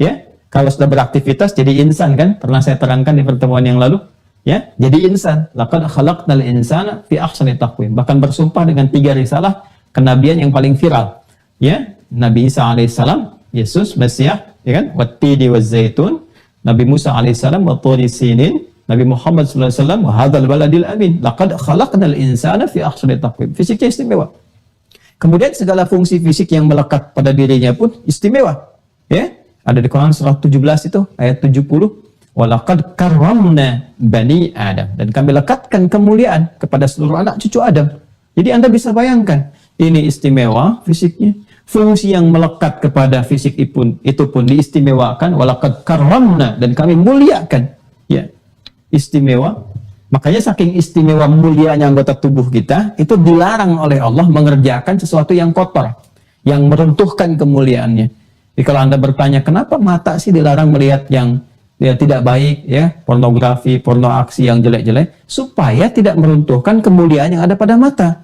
Ya, kalau sudah beraktivitas jadi insan kan? Pernah saya terangkan di pertemuan yang lalu. Ya, jadi insan. Laqad khalaqnal insana fi ahsani taqwim. Bahkan bersumpah dengan 3 risalah kenabian yang paling viral, ya, Nabi Isa alaihissalam, Yesus Mesias, ya kan, wattini wazzaitun, Nabi Musa alaihissalam, watturi sinin, Nabi Muhammad sallallahu alaihi wasallam, wa hadzal baladil amin, laqad khalaqnal insana fi ahsani taqwim. Fisiknya istimewa. Kemudian segala fungsi fisik yang melekat pada dirinya pun istimewa, ya. Ada di Quran surah 17 itu ayat 70, walaqad karramna bani Adam, dan kami lekatkan kemuliaan kepada seluruh anak cucu Adam. Jadi Anda bisa bayangkan, ini istimewa fisiknya, fungsi yang melekat kepada fisik itu pun diistimewakan, walaqad karramna, dan kami muliakan, ya, istimewa. Makanya saking istimewa mulianya anggota tubuh kita, itu dilarang oleh Allah mengerjakan sesuatu yang kotor, yang meruntuhkan kemuliaannya. Jadi kalau Anda bertanya, kenapa mata sih dilarang melihat yang ya tidak baik, ya, pornografi, porno aksi yang jelek-jelek, supaya tidak meruntuhkan kemuliaan yang ada pada mata.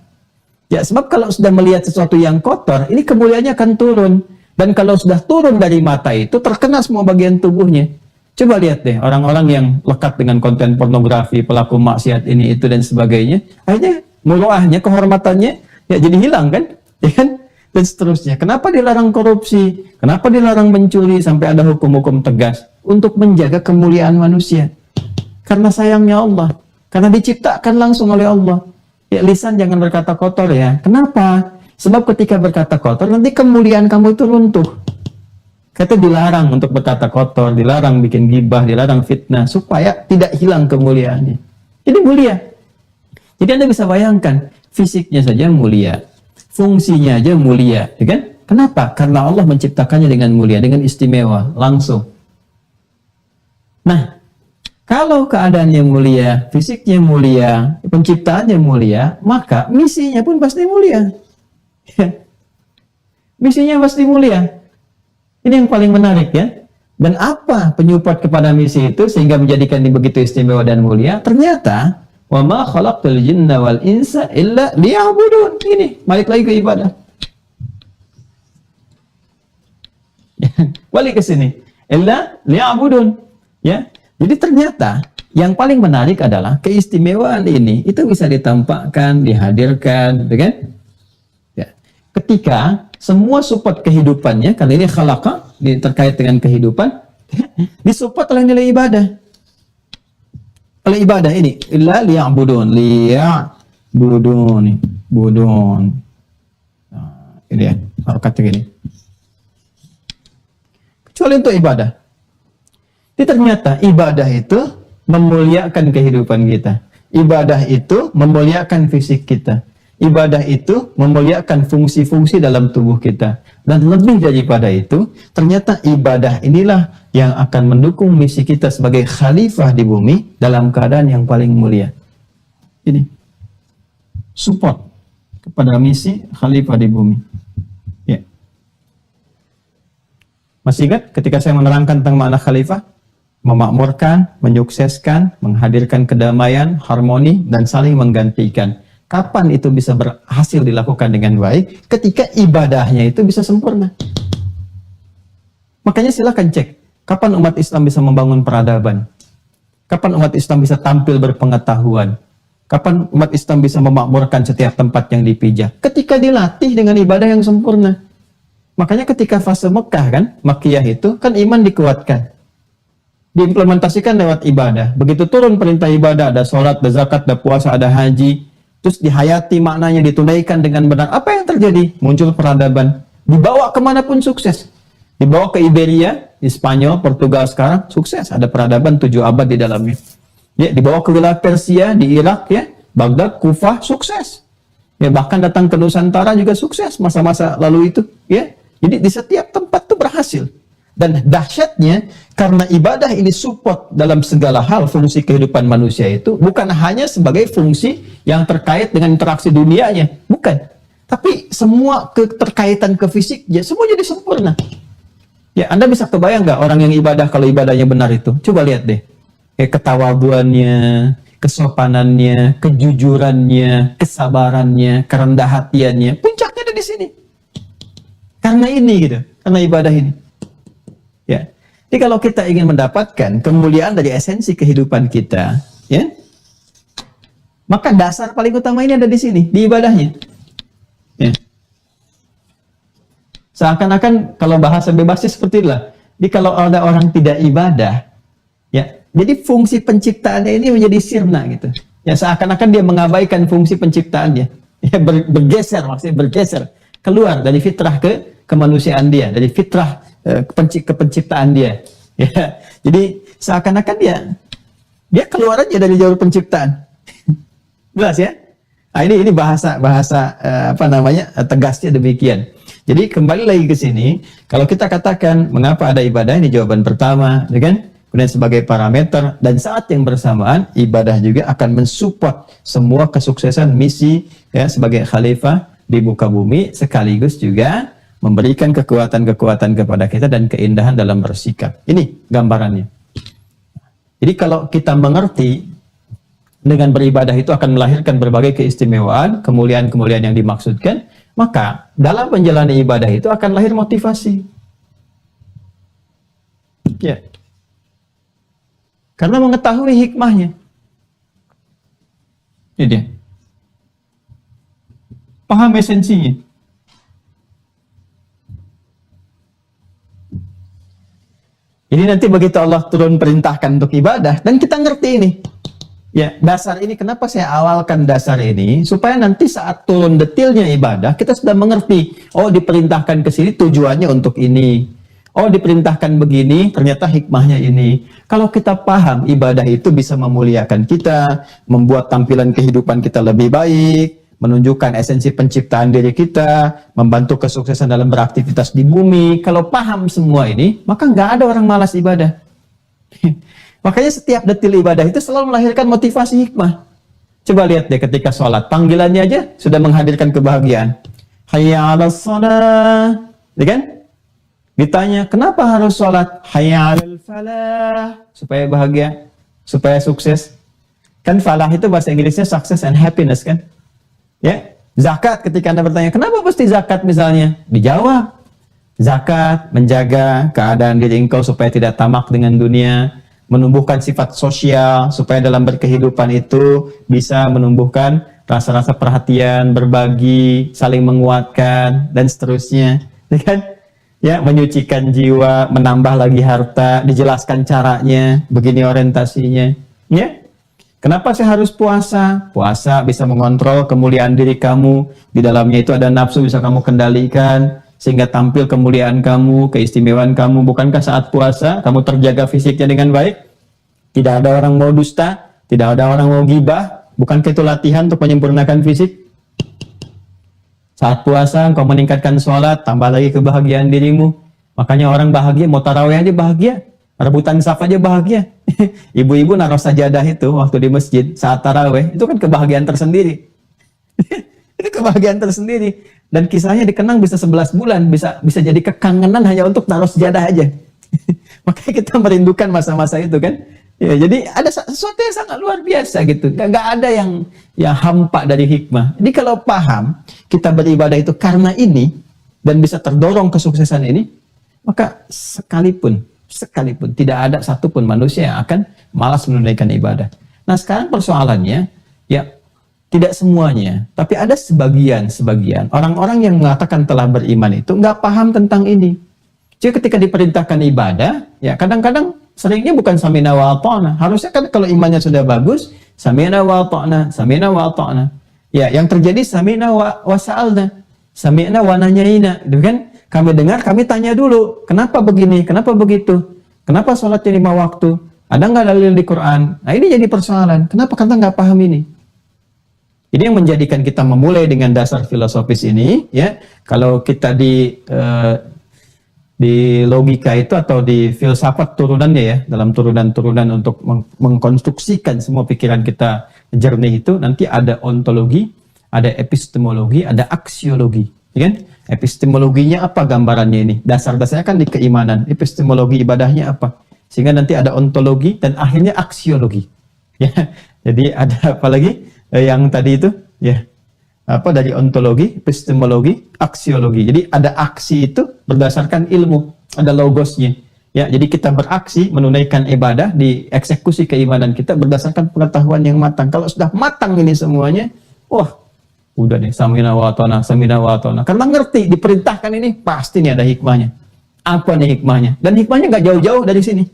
Ya, sebab kalau sudah melihat sesuatu yang kotor, ini kemuliaannya akan turun. Dan kalau sudah turun dari mata itu, terkena semua bagian tubuhnya. Coba lihat deh, orang-orang yang lekat dengan konten pornografi, pelaku maksiat ini, itu, dan sebagainya, akhirnya muruahnya, kehormatannya, ya jadi hilang kan? Ya kan? Dan seterusnya. Kenapa dilarang korupsi? Kenapa dilarang mencuri sampai ada hukum-hukum tegas? Untuk menjaga kemuliaan manusia. Karena sayangnya Allah. Karena diciptakan langsung oleh Allah. Ya, lisan jangan berkata kotor ya. Kenapa? Sebab ketika berkata kotor, nanti kemuliaan kamu itu runtuh. Kata dilarang untuk berkata kotor, dilarang bikin gibah, dilarang fitnah, supaya tidak hilang kemuliaannya. Jadi mulia. Jadi Anda bisa bayangkan, fisiknya saja mulia, fungsinya aja mulia, ya kan? Kenapa? Karena Allah menciptakannya dengan mulia, dengan istimewa, langsung. Nah, kalau keadaannya mulia, fisiknya mulia, penciptaannya mulia, maka misinya pun pasti mulia. Misinya pasti mulia. Ini yang paling menarik ya. Dan apa penyupport kepada misi itu sehingga menjadikan ini begitu istimewa dan mulia? Ternyata, wa ma khalaqtul jinna wal insa illa liya'budun. Ini, balik lagi ke ibadah. Balik ke sini. Illa liya'budun. Ya. Jadi ternyata yang paling menarik adalah keistimewaan ini itu bisa ditampakkan, dihadirkan, gitu kan? Ya. Ketika semua support kehidupannya, kali ini khalaqa terkait dengan kehidupan, disupport oleh nilai ibadah. Oleh ibadah ini, illa liya'budun, liya'budun, budun. Nah, ini ya, harokatnya gini. Kecuali untuk ibadah. Jadi ternyata ibadah itu memuliakan kehidupan kita. Ibadah itu memuliakan fisik kita. Ibadah itu memuliakan fungsi-fungsi dalam tubuh kita. Dan lebih daripada itu, ternyata ibadah inilah yang akan mendukung misi kita sebagai khalifah di bumi dalam keadaan yang paling mulia. Ini support kepada misi khalifah di bumi. Ya. Masih ingat ketika saya menerangkan tentang makna khalifah? Memakmurkan, menyukseskan, menghadirkan kedamaian, harmoni, dan saling menggantikan. Kapan itu bisa berhasil dilakukan dengan baik? Ketika ibadahnya itu bisa sempurna. Makanya silakan cek, kapan umat Islam bisa membangun peradaban? Kapan umat Islam bisa tampil berpengetahuan? Kapan umat Islam bisa memakmurkan setiap tempat yang dipijak? Ketika dilatih dengan ibadah yang sempurna. Makanya ketika fase Mekah kan, Makkiyah itu, kan iman dikuatkan. Diimplementasikan lewat ibadah. Begitu turun perintah ibadah, ada sholat, ada zakat, ada puasa, ada haji, terus dihayati maknanya, ditunaikan dengan benar. Apa yang terjadi? Muncul peradaban. Dibawa kemanapun sukses. Dibawa ke Iberia, di Spanyol, Portugal sekarang, sukses. Ada peradaban 7 abad di dalamnya. Ya, dibawa ke wilayah Persia, di Irak, ya, Baghdad, Kufah, sukses. Ya, bahkan datang ke Nusantara juga sukses masa-masa lalu itu. Ya, jadi di setiap tempat itu berhasil. Dan dahsyatnya, karena ibadah ini support dalam segala hal fungsi kehidupan manusia itu, bukan hanya sebagai fungsi yang terkait dengan interaksi dunianya, bukan. Tapi semua keterkaitan ke fisik, ya semua jadi sempurna. Ya, Anda bisa kebayang nggak orang yang ibadah kalau ibadahnya benar itu? Coba lihat deh. Kayak ketawaduannya, kesopanannya, kejujurannya, kesabarannya, kerendah hatiannya. Puncaknya ada di sini. Karena ini gitu, karena ibadah ini. Ya. Jadi kalau kita ingin mendapatkan kemuliaan dari esensi kehidupan kita, ya, maka dasar paling utama ini ada di sini, di ibadahnya. Ya. Seakan-akan kalau bahasa bebasnya seperti itulah. Jadi kalau ada orang tidak ibadah, ya, jadi fungsi penciptaannya ini menjadi sirna gitu. Ya, seakan-akan dia mengabaikan fungsi penciptaannya. Ya, bergeser, maksudnya bergeser keluar dari fitrah ke kemanusiaan dia, dari fitrah ke penciptaan dia. Ya, jadi seakan-akan dia keluar aja dari jalur penciptaan. Jelas ya? Nah, ini bahasa apa namanya, tegasnya demikian. Jadi kembali lagi ke sini, kalau kita katakan mengapa ada ibadah, ini jawaban pertama, ya kan? Kemudian sebagai parameter, dan saat yang bersamaan ibadah juga akan mensupport semua kesuksesan misi ya sebagai khalifah di muka bumi, sekaligus juga memberikan kekuatan-kekuatan kepada kita dan keindahan dalam bersikap. Ini gambarannya. Jadi kalau kita mengerti dengan beribadah itu akan melahirkan berbagai keistimewaan, kemuliaan-kemuliaan yang dimaksudkan, maka dalam menjalani ibadah itu akan lahir motivasi. Ya. Karena mengetahui hikmahnya. Ini dia. Paham esensinya. Jadi nanti begitu Allah turun perintahkan untuk ibadah, dan kita ngerti ini. Ya, dasar ini, kenapa saya awalkan dasar ini? Supaya nanti saat turun detailnya ibadah, kita sudah mengerti. Oh, diperintahkan ke sini tujuannya untuk ini. Oh, diperintahkan begini, ternyata hikmahnya ini. Kalau kita paham, ibadah itu bisa memuliakan kita, membuat tampilan kehidupan kita lebih baik, menunjukkan esensi penciptaan diri kita, membantu kesuksesan dalam beraktivitas di bumi. Kalau paham semua ini, maka nggak ada orang malas ibadah. Makanya setiap detil ibadah itu selalu melahirkan motivasi hikmah. Coba lihat deh ketika sholat, panggilannya aja sudah menghadirkan kebahagiaan. Hayya 'alas shalah, ya kan? Ditanya, kenapa harus sholat? Hayya 'alal falah, supaya bahagia, supaya sukses. Kan falah itu bahasa Inggrisnya success and happiness kan? Ya, zakat, ketika Anda bertanya, kenapa mesti zakat misalnya? Dijawab, zakat menjaga keadaan diri engkau supaya tidak tamak dengan dunia, menumbuhkan sifat sosial, supaya dalam berkehidupan itu bisa menumbuhkan rasa-rasa perhatian, berbagi, saling menguatkan, dan seterusnya. Ya kan? Ya, menyucikan jiwa, menambah lagi harta, dijelaskan caranya, begini orientasinya. Ya, kenapa saya harus puasa? Puasa bisa mengontrol kemuliaan diri kamu. Di dalamnya itu ada nafsu, bisa kamu kendalikan, sehingga tampil kemuliaan kamu, keistimewaan kamu. Bukankah saat puasa, kamu terjaga fisiknya dengan baik? Tidak ada orang mau dusta, tidak ada orang mau gibah. Bukankah itu latihan untuk menyempurnakan fisik? Saat puasa, engkau meningkatkan sholat, tambah lagi kebahagiaan dirimu. Makanya orang bahagia, mau tarawih aja bahagia. Rebutan saf aja bahagia. Ibu-ibu naruh sajadah itu waktu di masjid saat tarawih, itu kan kebahagiaan tersendiri. Itu kebahagiaan tersendiri. Dan kisahnya dikenang bisa 11 bulan, bisa jadi kekangenan hanya untuk naruh sajadah aja. Makanya kita merindukan masa-masa itu kan. Ya, jadi ada sesuatu yang sangat luar biasa gitu. Gak ada yang hampa dari hikmah. Jadi kalau paham kita beribadah itu karena ini dan bisa terdorong kesuksesan ini, maka sekalipun tidak ada satupun manusia yang akan malas menunaikan ibadah. Nah, sekarang persoalannya ya tidak semuanya, tapi ada sebagian orang-orang yang mengatakan telah beriman itu nggak paham tentang ini. Jadi ketika diperintahkan ibadah, ya kadang-kadang seringnya bukan sami'na wa ata'na. Harusnya kan kalau imannya sudah bagus, sami'na wa ata'na, sami'na wa ata'na. Ya, yang terjadi sami'na wa sa'alna, sami'na wa nanyaina, gitu kan? Kami dengar, kami tanya dulu, kenapa begini, kenapa begitu, kenapa sholatnya 5 waktu, ada nggak dalil di Quran? Nah, ini jadi persoalan. Kenapa kita nggak paham ini? Ini yang menjadikan kita memulai dengan dasar filosofis ini, ya. Kalau kita di logika itu atau di filsafat turunannya ya, dalam turunan-turunan untuk mengkonstruksikan semua pikiran kita jernih itu, nanti ada ontologi, ada epistemologi, ada aksiologi, ya kan? Epistemologinya apa gambarannya ini? Dasar-dasarnya kan di keimanan. Epistemologi ibadahnya apa? Sehingga nanti ada ontologi dan akhirnya aksiologi. Ya, jadi ada apa lagi yang tadi itu? Ya, apa dari ontologi, epistemologi, aksiologi. Jadi ada aksi itu berdasarkan ilmu, ada logosnya. Ya, jadi kita beraksi menunaikan ibadah di eksekusi keimanan kita berdasarkan pengetahuan yang matang. Kalau sudah matang ini semuanya, wah, udah deh, samina wa ta'na, samina wa ta'na. Karena ngerti diperintahkan ini pasti nih ada hikmahnya. Apa nih hikmahnya? Dan hikmahnya nggak jauh-jauh dari sini.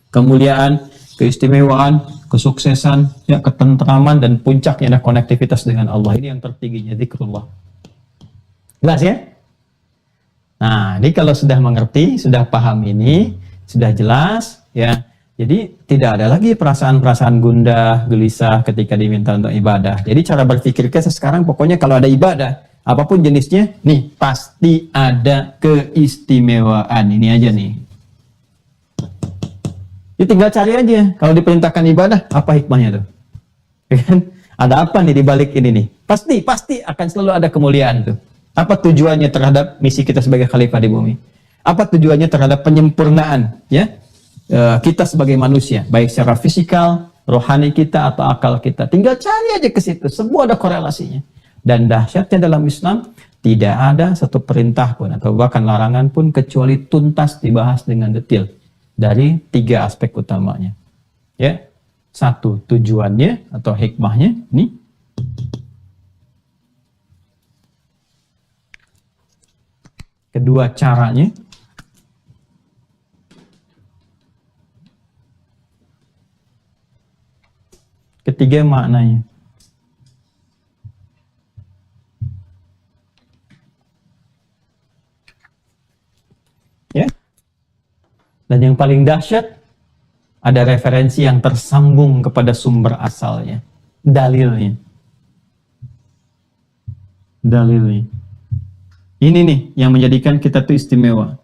Kemuliaan, keistimewaan, kesuksesan, ya, ketentraman, dan puncaknya ada konektivitas dengan Allah. Ini yang tertingginya, zikrullah. Jelas ya? Nah, ini kalau sudah mengerti, sudah paham ini, sudah jelas, ya. Jadi tidak ada lagi perasaan-perasaan gundah, gelisah ketika diminta untuk ibadah. Jadi cara berpikir kita sekarang pokoknya kalau ada ibadah, apapun jenisnya, nih pasti ada keistimewaan. Ini aja nih. Ya tinggal cari aja. Kalau diperintahkan ibadah, apa hikmahnya tuh? Ada apa nih di balik ini nih? Pasti akan selalu ada kemuliaan tuh. Apa tujuannya terhadap misi kita sebagai khalifah di bumi? Apa tujuannya terhadap penyempurnaan, ya? Kita sebagai manusia, baik secara fisikal, rohani kita atau akal kita. Tinggal cari aja ke situ. Semua ada korelasinya. Dan dahsyatnya dalam Islam, tidak ada satu perintah pun atau bahkan larangan pun kecuali tuntas dibahas dengan detail dari 3 aspek utamanya. Ya, 1 tujuannya atau hikmahnya ini. Kedua caranya. Ketiga maknanya. Ya. Dan yang paling dahsyat, ada referensi yang tersambung kepada sumber asalnya. Dalilnya. Dalilnya. Ini nih yang menjadikan kita tuh istimewa.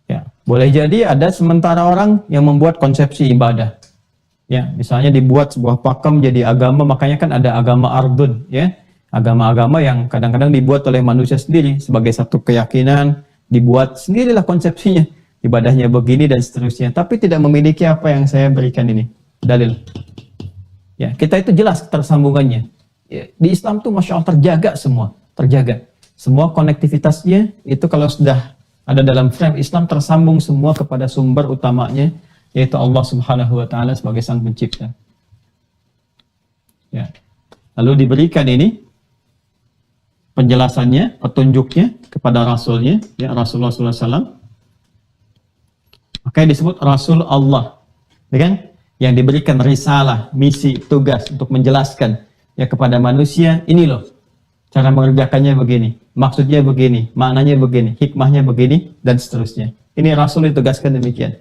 Ya, boleh jadi ada sementara orang yang membuat konsepsi ibadah. Ya, misalnya dibuat sebuah pakem jadi agama, makanya kan ada agama ardun, ya. Agama-agama yang kadang-kadang dibuat oleh manusia sendiri sebagai satu keyakinan, dibuat sendirilah konsepsinya, ibadahnya begini dan seterusnya, tapi tidak memiliki apa yang saya berikan ini, dalil. Ya, kita itu jelas tersambungannya. Ya, di Islam tuh Masya Allah terjaga semua, terjaga. Semua konektivitasnya itu kalau sudah ada dalam frame Islam tersambung semua kepada sumber utamanya, yaitu Allah Subhanahu wa Ta'ala sebagai Sang Pencipta. Ya. Lalu diberikan ini penjelasannya, petunjuknya kepada Rasulnya, ya, Rasulullah SAW. Makanya disebut Rasul Allah, ya kan? Yang diberikan risalah, misi, tugas untuk menjelaskan ya kepada manusia, ini loh cara mengerjakannya begini, maksudnya begini, maknanya begini, hikmahnya begini, dan seterusnya. Ini Rasul ditugaskan demikian.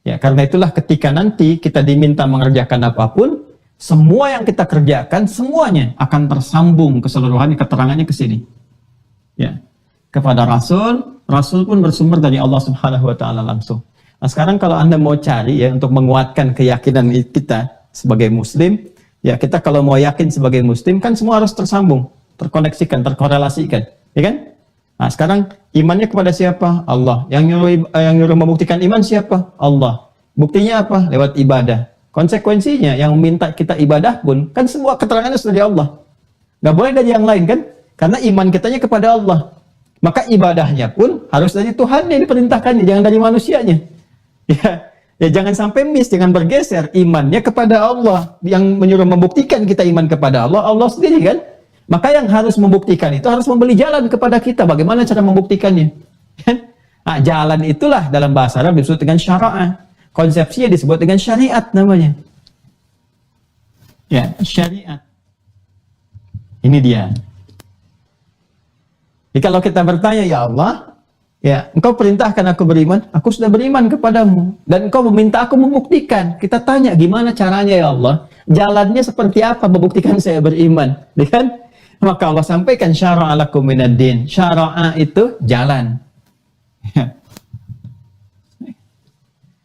Ya, karena itulah ketika nanti kita diminta mengerjakan apapun, semua yang kita kerjakan, semuanya akan tersambung keseluruhan keterangannya ke sini. Ya, kepada Rasul, Rasul pun bersumber dari Allah Subhanahu wa Ta'ala langsung. Nah, sekarang kalau Anda mau cari ya untuk menguatkan keyakinan kita sebagai Muslim, ya kita kalau mau yakin sebagai Muslim kan semua harus tersambung, terkoneksikan, terkorelasikan, ya kan? Nah, sekarang imannya kepada siapa? Allah. Yang nyuruh membuktikan iman siapa? Allah. Buktinya apa? Lewat ibadah. Konsekuensinya yang minta kita ibadah pun kan semua keterangannya sudah dari Allah. Nggak boleh dari yang lain kan? Karena iman kitanya kepada Allah. Maka ibadahnya pun harus dari Tuhan yang diperintahkannya, jangan dari manusianya. Ya jangan sampai miss, jangan bergeser imannya kepada Allah. Yang menyuruh membuktikan kita iman kepada Allah, Allah sendiri kan? Maka yang harus membuktikan itu harus memberi jalan kepada kita. Bagaimana cara membuktikannya? Nah, jalan itulah dalam bahasa Arab disebut dengan syara'ah. Konsepsinya disebut dengan syariat namanya. Ya, syariat. Ini dia. Jadi kalau kita bertanya, ya Allah, ya Engkau perintahkan aku beriman, aku sudah beriman kepadamu. Dan Engkau meminta aku membuktikan. Kita tanya, gimana caranya ya Allah? Jalannya seperti apa membuktikan saya beriman? Ya kan? Maka Allah sampaikan syara'a lakum minad din. Syara'a itu jalan.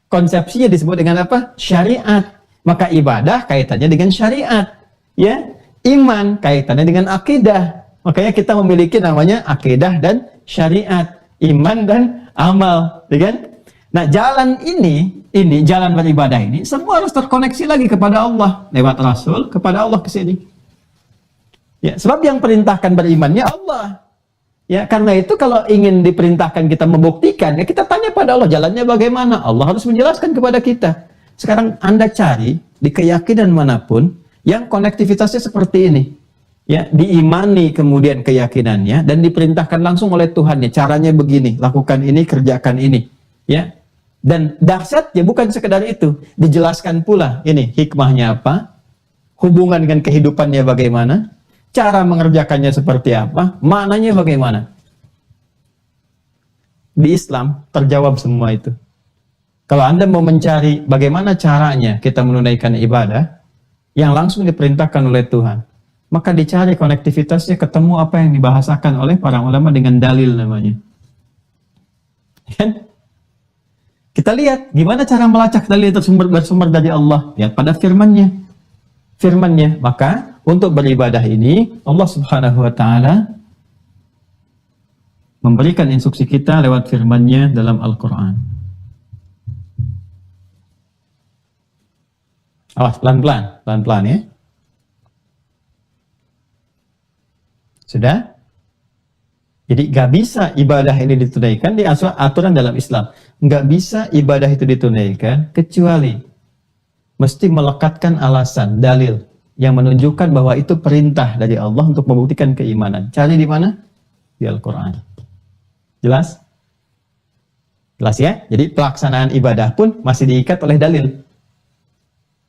Konsepsinya disebut dengan apa? Syariat. Maka ibadah kaitannya dengan syariat. Ya, iman kaitannya dengan akidah. Makanya kita memiliki namanya akidah dan syariat, iman dan amal, ya kan? Nah, jalan ini jalan beribadah ini semua harus terkoneksi lagi kepada Allah lewat Rasul, kepada Allah ke sini. Ya, sebab yang perintahkan berimannya Allah. Ya, karena itu kalau ingin diperintahkan kita membuktikan, ya kita tanya pada Allah jalannya bagaimana. Allah harus menjelaskan kepada kita. Sekarang Anda cari di keyakinan manapun yang konektivitasnya seperti ini. Ya, diimani kemudian keyakinannya dan diperintahkan langsung oleh Tuhan. Ya, caranya begini, lakukan ini, kerjakan ini. Ya. Dan dahsyatnya bukan sekedar itu, dijelaskan pula ini hikmahnya apa, hubungan dengan kehidupannya bagaimana, cara mengerjakannya seperti apa, maknanya bagaimana. Di Islam terjawab semua itu. Kalau Anda mau mencari bagaimana caranya kita menunaikan ibadah yang langsung diperintahkan oleh Tuhan, maka dicari konektivitasnya, ketemu apa yang dibahasakan oleh para ulama dengan dalil namanya. Kan? Kita lihat gimana cara melacak dalil bersumber dari Allah. Lihat pada firman-Nya. Maka untuk beribadah ini Allah Subhanahu wa taala memberikan instruksi kita lewat firman-Nya dalam Al-Qur'an. Awas, pelan-pelan ya. Sudah? Jadi gak bisa ibadah ini ditunaikan di aturan dalam Islam. Gak bisa ibadah itu ditunaikan kecuali mesti melekatkan alasan, dalil yang menunjukkan bahwa itu perintah dari Allah untuk membuktikan keimanan. Cari di mana? Di Al-Quran. Jelas? Jelas ya? Jadi pelaksanaan ibadah pun masih diikat oleh dalil.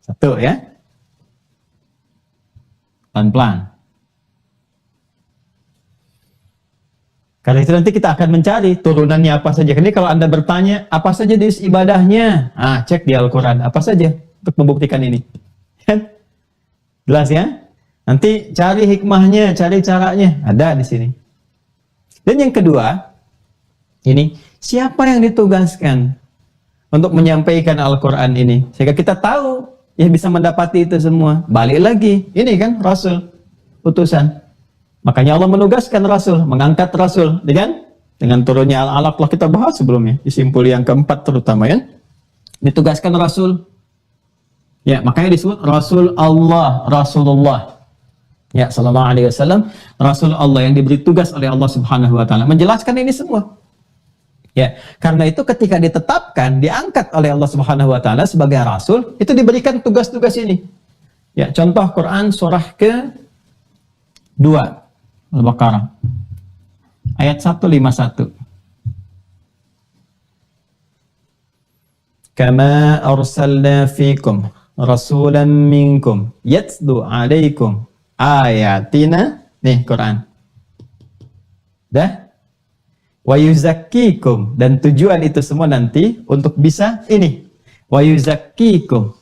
Satu ya. Pelan-pelan. Karena itu nanti kita akan mencari turunannya apa saja. Ini kalau Anda bertanya, apa saja jenis ibadahnya? Cek di Al-Quran. Apa saja untuk membuktikan ini. Jelas ya? Nanti cari hikmahnya, cari caranya. Ada di sini. Dan yang kedua, ini, siapa yang ditugaskan untuk menyampaikan Al-Quran ini? Sehingga kita tahu, ya bisa mendapati itu semua. Balik lagi, ini kan Rasul, utusan. Makanya Allah menugaskan Rasul, mengangkat Rasul, dengan turunnya Al-Alaq telah kita bahas sebelumnya, di simpul yang keempat terutama ya, ditugaskan Rasul. Ya, makanya disebut Rasul Allah, Rasulullah. Ya, sallallahu alaihi wasallam, Rasul Allah yang diberi tugas oleh Allah Subhanahu wa taala menjelaskan ini semua. Ya, karena itu ketika ditetapkan, diangkat oleh Allah Subhanahu wa taala sebagai rasul, itu diberikan tugas-tugas ini. Ya, contoh Quran surah ke-2 Al-Baqarah ayat 151. Kama arsalna fikum rasulan minkum yatlu alaikum ayatina. Nih Quran. Dah? Wa yuzakkikum, dan tujuan itu semua nanti untuk bisa ini. Wa yuzakkikum.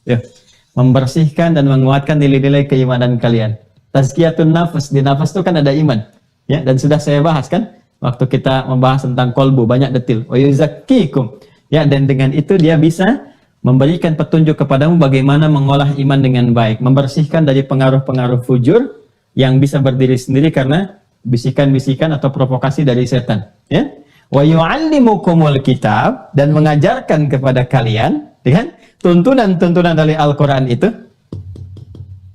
Ya, membersihkan dan menguatkan nilai-nilai keimanan kalian. Tazkiyatun nafas, di nafas itu kan ada iman. Ya, dan sudah saya bahas kan waktu kita membahas tentang kolbu, banyak detil. Wa yuzakkikum. Ya, dan dengan itu dia bisa memberikan petunjuk kepadamu bagaimana mengolah iman dengan baik, membersihkan dari pengaruh-pengaruh fujur yang bisa berdiri sendiri karena bisikan-bisikan atau provokasi dari setan. Ya. Wa yu'allimukumul kitab, dan mengajarkan kepada kalian, kan? Tuntunan-tuntunan dari Al-Quran itu.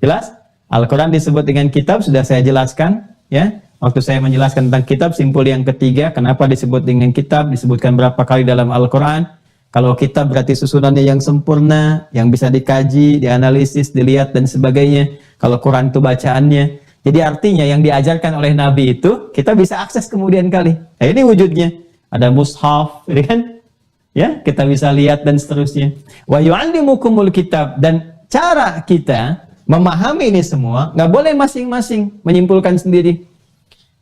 Jelas? Al-Quran disebut dengan kitab, sudah saya jelaskan. Ya. Waktu saya menjelaskan tentang kitab, simpul yang ketiga, kenapa disebut dengan kitab, disebutkan berapa kali dalam Al-Quran. Kalau kitab berarti susunannya yang sempurna, yang bisa dikaji, dianalisis, dilihat, dan sebagainya. Kalau Quran itu bacaannya. Jadi artinya yang diajarkan oleh Nabi itu, kita bisa akses kemudian kali. Nah, ini wujudnya. Ada mushaf, kan? Ya, kita bisa lihat dan seterusnya. Wa yu'allimukumul kitab, dan cara kita memahami ini semua, nggak boleh masing-masing menyimpulkan sendiri.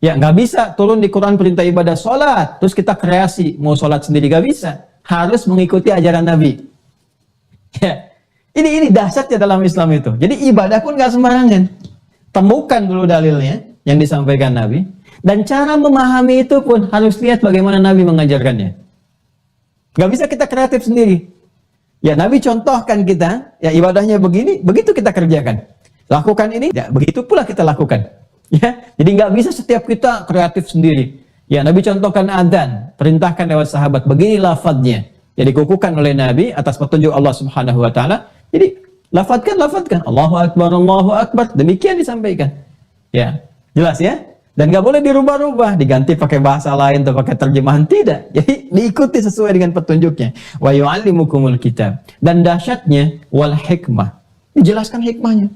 Ya, nggak bisa turun di Quran perintah ibadah sholat, terus kita kreasi, mau sholat sendiri, nggak bisa. Harus mengikuti ajaran Nabi. Ya, ini dahsyatnya dalam Islam itu. Jadi ibadah pun nggak sembarangan. Temukan dulu dalilnya yang disampaikan Nabi. Dan cara memahami itu pun harus lihat bagaimana Nabi mengajarkannya. Gak bisa kita kreatif sendiri. Ya Nabi contohkan kita, ya ibadahnya begini, begitu kita kerjakan. Lakukan ini, ya begitu pula kita lakukan. Ya, jadi nggak bisa setiap kita kreatif sendiri. Ya Nabi contohkan adzan, perintahkan lewat sahabat, begini lafadznya. Ya dikukuhkan oleh Nabi atas petunjuk Allah Subhanahu Wa Taala. Jadi lafadzkan, Allahu Akbar. Demikian disampaikan. Ya, jelas ya. Dan nggak boleh dirubah-rubah, diganti pakai bahasa lain atau pakai terjemahan, tidak. Jadi diikuti sesuai dengan petunjuknya. Wa yu'allimukumul kitab. Dan dahsyatnya wal hikmah. Dijelaskan hikmahnya.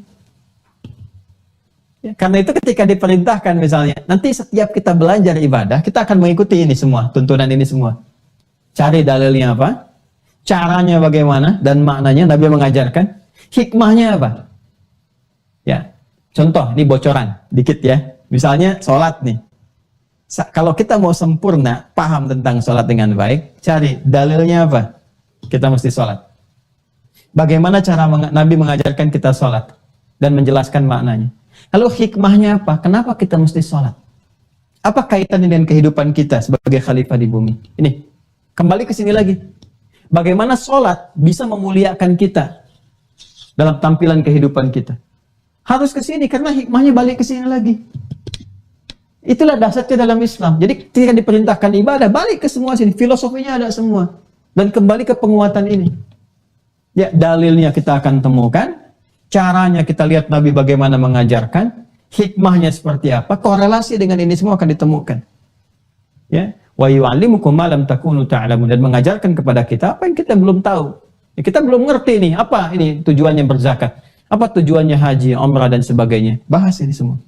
Ya, karena itu ketika diperintahkan misalnya, nanti setiap kita belajar ibadah, kita akan mengikuti ini semua, tuntunan ini semua. Cari dalilnya apa, caranya bagaimana, dan maknanya Nabi mengajarkan. Hikmahnya apa? Ya, contoh, ini bocoran, dikit ya. Misalnya sholat nih. Kalau kita mau sempurna, paham tentang sholat dengan baik, cari dalilnya apa? Kita mesti sholat. Bagaimana cara Nabi mengajarkan kita sholat? Dan menjelaskan maknanya. Lalu hikmahnya apa? Kenapa kita mesti sholat? Apa kaitannya dengan kehidupan kita sebagai khalifah di bumi? Ini, kembali ke sini lagi. Bagaimana sholat bisa memuliakan kita dalam tampilan kehidupan kita? Harus ke sini, karena hikmahnya balik ke sini lagi. Itulah dasarnya dalam Islam. Jadi ketika diperintahkan ibadah, balik ke semua sini. Filosofinya ada semua. Dan kembali ke penguatan ini. Ya, dalilnya kita akan temukan. Caranya kita lihat Nabi bagaimana mengajarkan. Hikmahnya seperti apa. Korelasi dengan ini semua akan ditemukan. Ya, wa yu'allimukum ma lam takunu ta'lamun. Dan mengajarkan kepada kita apa yang kita belum tahu. Ya, kita belum ngerti nih. Apa ini tujuannya berzakat. Apa tujuannya haji, umrah, dan sebagainya. Bahas ini semua.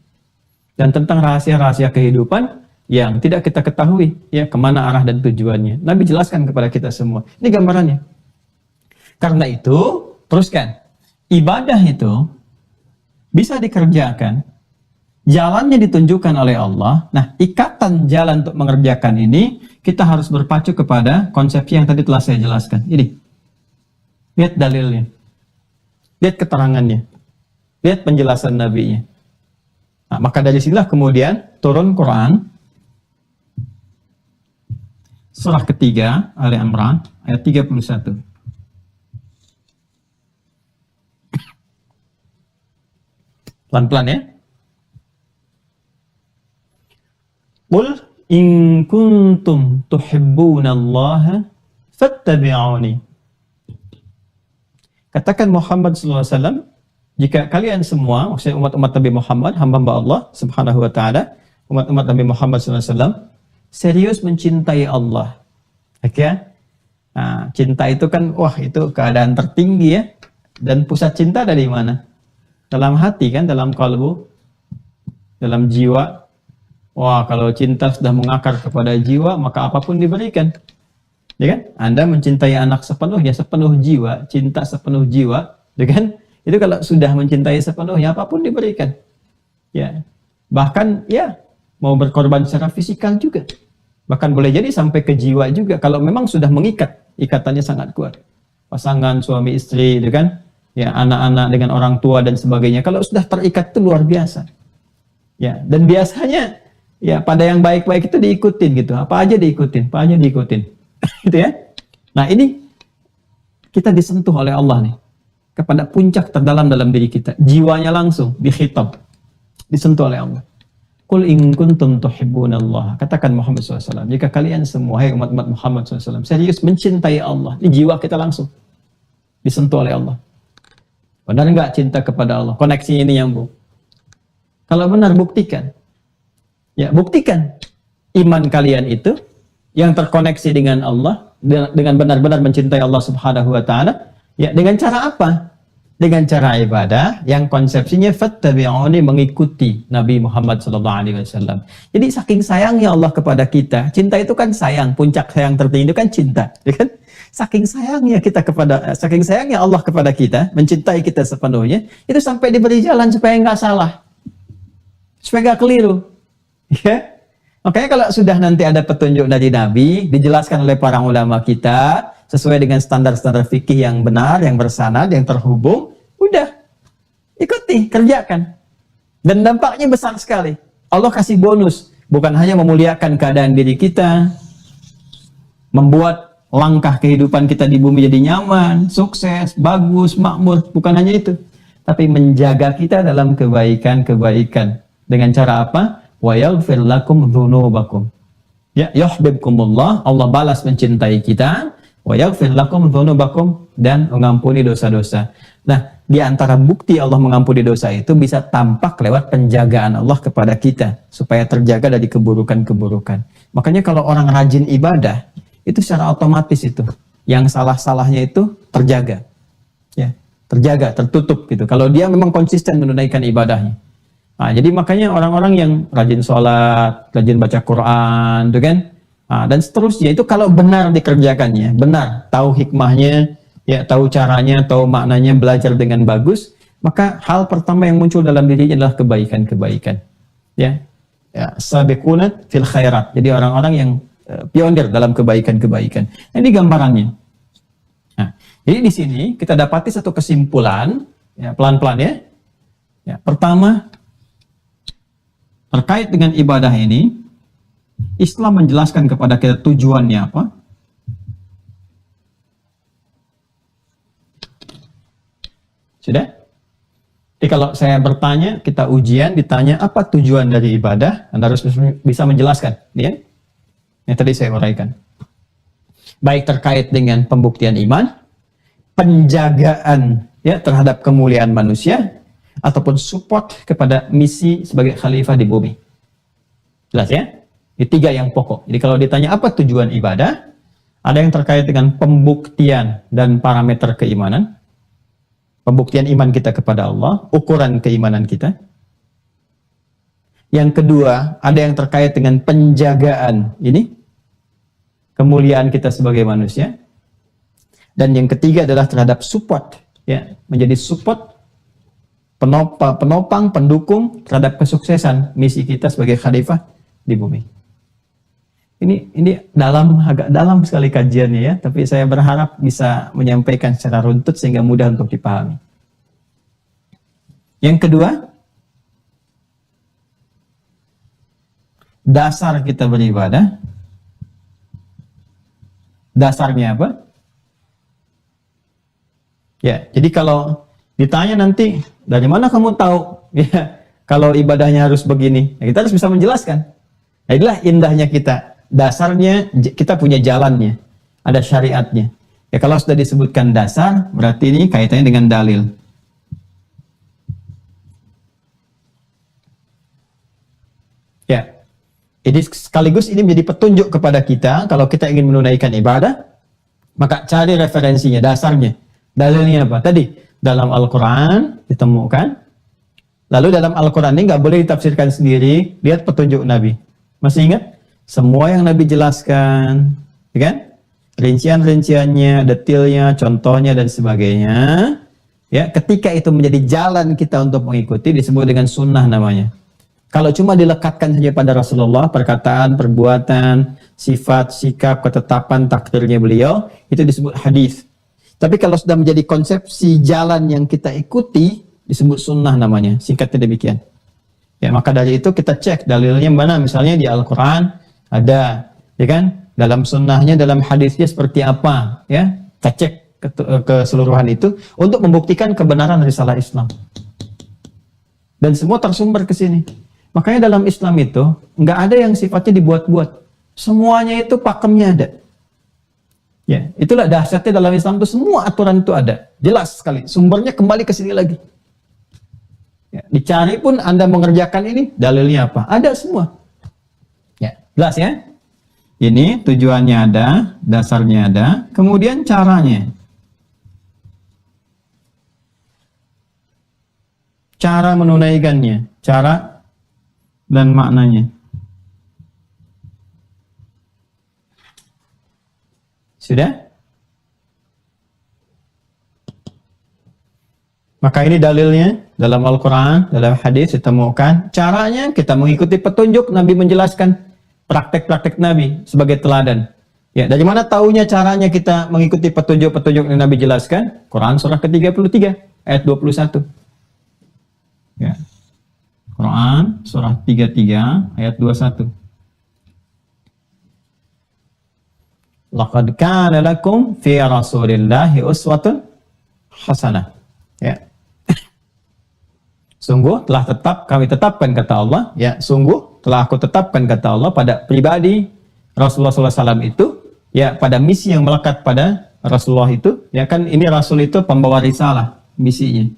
Dan tentang rahasia-rahasia kehidupan yang tidak kita ketahui, ya kemana arah dan tujuannya. Nabi jelaskan kepada kita semua. Ini gambarannya. Karena itu, teruskan. Ibadah itu bisa dikerjakan, jalannya ditunjukkan oleh Allah. Nah, ikatan jalan untuk mengerjakan ini, kita harus berpacu kepada konsepsi yang tadi telah saya jelaskan. Ini. Lihat dalilnya. Lihat keterangannya. Lihat penjelasan Nabi-nya. Nah, maka dari sinilah kemudian turun Quran surah ketiga Ali Imran ayat 31. Pelan-pelan ya. Qul in kuntum tuhibbunallaha fattabi'uni. Katakan Muhammad sallallahu alaihi wasallam, jika kalian semua, maksudnya umat-umat Nabi Muhammad, hamba-hamba Allah Subhanahu wa Ta'ala, umat-umat Nabi Muhammad SAW, serius mencintai Allah. Oke? Nah, cinta itu kan, wah itu keadaan tertinggi ya. Dan pusat cinta dari mana? Dalam hati kan, dalam kalbu, dalam jiwa. Wah, kalau cinta sudah mengakar kepada jiwa, maka apapun diberikan. Ya kan? Anda mencintai anak sepenuhnya, sepenuh jiwa, cinta sepenuh jiwa, ya kan? Itu kalau sudah mencintai sepenuhnya, apapun diberikan. Ya, bahkan ya mau berkorban secara fisikal juga. Bahkan boleh jadi sampai ke jiwa juga. Kalau memang sudah mengikat, ikatannya sangat kuat. Pasangan suami istri, itu kan? Ya, anak-anak dengan orang tua dan sebagainya. Kalau sudah terikat itu luar biasa. Ya, dan biasanya ya pada yang baik-baik itu diikutin gitu. Apa aja diikutin, gitu ya. Nah ini kita disentuh oleh Allah nih. Kepada puncak terdalam dalam diri kita, jiwanya langsung dikhitab, disentuh oleh Allah. Qul in kuntum tuhibbunallah. Katakan Muhammad SAW, jika kalian semua, hai umat-umat Muhammad SAW, serius mencintai Allah, ini jiwa kita langsung disentuh oleh Allah. Benar nggak cinta kepada Allah? Koneksinya ini nyambung. Kalau benar, buktikan. Ya, buktikan iman kalian itu yang terkoneksi dengan Allah, dengan benar-benar mencintai Allah Subhanahu wa Ta'ala. Ya, dengan cara apa? Dengan cara ibadah yang konsepsinya fattabi'uni, mengikuti Nabi Muhammad SAW. Jadi saking sayangnya Allah kepada kita, cinta itu kan sayang, puncak sayang tertinggi itu kan cinta, ya kan? Saking sayangnya Allah kepada kita, mencintai kita sepenuhnya, itu sampai diberi jalan supaya nggak salah, supaya nggak keliru. Ya, makanya kalau sudah nanti ada petunjuk dari Nabi, dijelaskan oleh para ulama kita, sesuai dengan standar-standar fikih yang benar, yang bersanad, yang terhubung, udah ikuti, kerjakan. Dan dampaknya besar sekali. Allah kasih bonus. Bukan hanya memuliakan keadaan diri kita, membuat langkah kehidupan kita di bumi jadi nyaman, sukses, bagus, makmur. Bukan hanya itu. Tapi menjaga kita dalam kebaikan-kebaikan. Dengan cara apa? Wa yaghfir lakum dzunubakum. Ya, yuhibbukumullah, Allah balas mencintai kita, wa yaghfir lakum dzunubakum, dan mengampuni dosa-dosa. Nah, di antara bukti Allah mengampuni dosa itu bisa tampak lewat penjagaan Allah kepada kita supaya terjaga dari keburukan-keburukan. Makanya kalau orang rajin ibadah, itu secara otomatis itu yang salah-salahnya itu terjaga. Ya, terjaga, tertutup gitu. Kalau dia memang konsisten menunaikan ibadahnya. Nah, jadi makanya orang-orang yang rajin sholat, rajin baca Quran, gitu kan? Nah, dan seterusnya itu kalau benar dikerjakannya, benar, tahu hikmahnya, ya tahu caranya, tahu maknanya, belajar dengan bagus, maka hal pertama yang muncul dalam dirinya adalah kebaikan-kebaikan. Ya, sabiquna fil khairat. Jadi orang-orang yang pionir dalam kebaikan-kebaikan. Nah, ini gambarannya. Nah, jadi di sini kita dapati satu kesimpulan, ya pelan-pelan ya. Ya, pertama, terkait dengan ibadah ini, Islam menjelaskan kepada kita tujuannya apa. Sudah? Jadi kalau saya bertanya, kita ujian, ditanya apa tujuan dari ibadah, Anda harus bisa menjelaskan. Ya? Yang tadi saya uraikan. Baik terkait dengan pembuktian iman, penjagaan ya terhadap kemuliaan manusia, ataupun support kepada misi sebagai khalifah di bumi. Jelas ya? Ini tiga yang pokok. Jadi kalau ditanya apa tujuan ibadah, ada yang terkait dengan pembuktian dan parameter keimanan. Pembuktian iman kita kepada Allah, ukuran keimanan kita. Yang kedua, ada yang terkait dengan penjagaan ini, kemuliaan kita sebagai manusia. Dan yang ketiga adalah terhadap support, ya, menjadi support penopang, pendukung terhadap kesuksesan misi kita sebagai khalifah di bumi. Ini agak dalam sekali kajiannya ya, tapi saya berharap bisa menyampaikan secara runtut sehingga mudah untuk dipahami. Yang kedua, dasar kita beribadah. Dasarnya apa? Ya, jadi kalau ditanya nanti, dari mana kamu tahu ya kalau ibadahnya harus begini? Ya, kita harus bisa menjelaskan. Nah, inilah indahnya kita. Dasarnya kita punya jalannya, ada syariatnya. Ya kalau sudah disebutkan dasar, berarti ini kaitannya dengan dalil. Ya, jadi sekaligus ini menjadi petunjuk kepada kita kalau kita ingin menunaikan ibadah, maka cari referensinya, dasarnya. Dalilnya apa? Tadi dalam Al-Quran ditemukan. Lalu dalam Al-Quran ini nggak boleh ditafsirkan sendiri, lihat petunjuk Nabi. Masih ingat? Semua yang Nabi jelaskan, ya kan? Rincian-rinciannya, detailnya, contohnya, dan sebagainya. Ya, ketika itu menjadi jalan kita untuk mengikuti, disebut dengan sunnah namanya. Kalau cuma dilekatkan saja pada Rasulullah, perkataan, perbuatan, sifat, sikap, ketetapan, takdirnya beliau, itu disebut hadis. Tapi kalau sudah menjadi konsepsi jalan yang kita ikuti, disebut sunnah namanya. Singkatnya demikian. Ya, maka dari itu kita cek dalilnya mana, misalnya di Al-Quran ada, ya kan? Dalam sunnahnya, dalam hadisnya seperti apa, ya? Kita cek keseluruhan itu untuk membuktikan kebenaran risalah Islam. Dan semua tersumber ke sini. Makanya dalam Islam itu nggak ada yang sifatnya dibuat-buat. Semuanya itu pakemnya ada. Ya, itulah dahsyatnya dalam Islam itu semua aturan itu ada. Jelas sekali. Sumbernya kembali ke sini lagi. Ya, dicari pun Anda mengerjakan ini, dalilnya apa? Ada semua. Ya, jelas ya? Ini tujuannya ada, dasarnya ada, kemudian caranya. Cara menunaikannya, cara dan maknanya. Sudah? Maka ini dalilnya dalam Al-Quran, dalam hadis ditemukan. Caranya kita mengikuti petunjuk Nabi menjelaskan praktek-praktek Nabi sebagai teladan. Ya, dari mana taunya caranya kita mengikuti petunjuk-petunjuk yang Nabi jelaskan? Quran surah ke-33 ayat 21. Ya. Quran surah 33 ayat 21. Laqad kana lakum fi Rasulillahi uswatun hasanah. Ya. Sungguh telah kami tetapkan kata Allah, ya, sungguh telah aku tetapkan kata Allah pada pribadi Rasulullah SAW itu, ya, pada misi yang melekat pada Rasulullah itu, ya kan, ini Rasul itu pembawa risalah, misinya.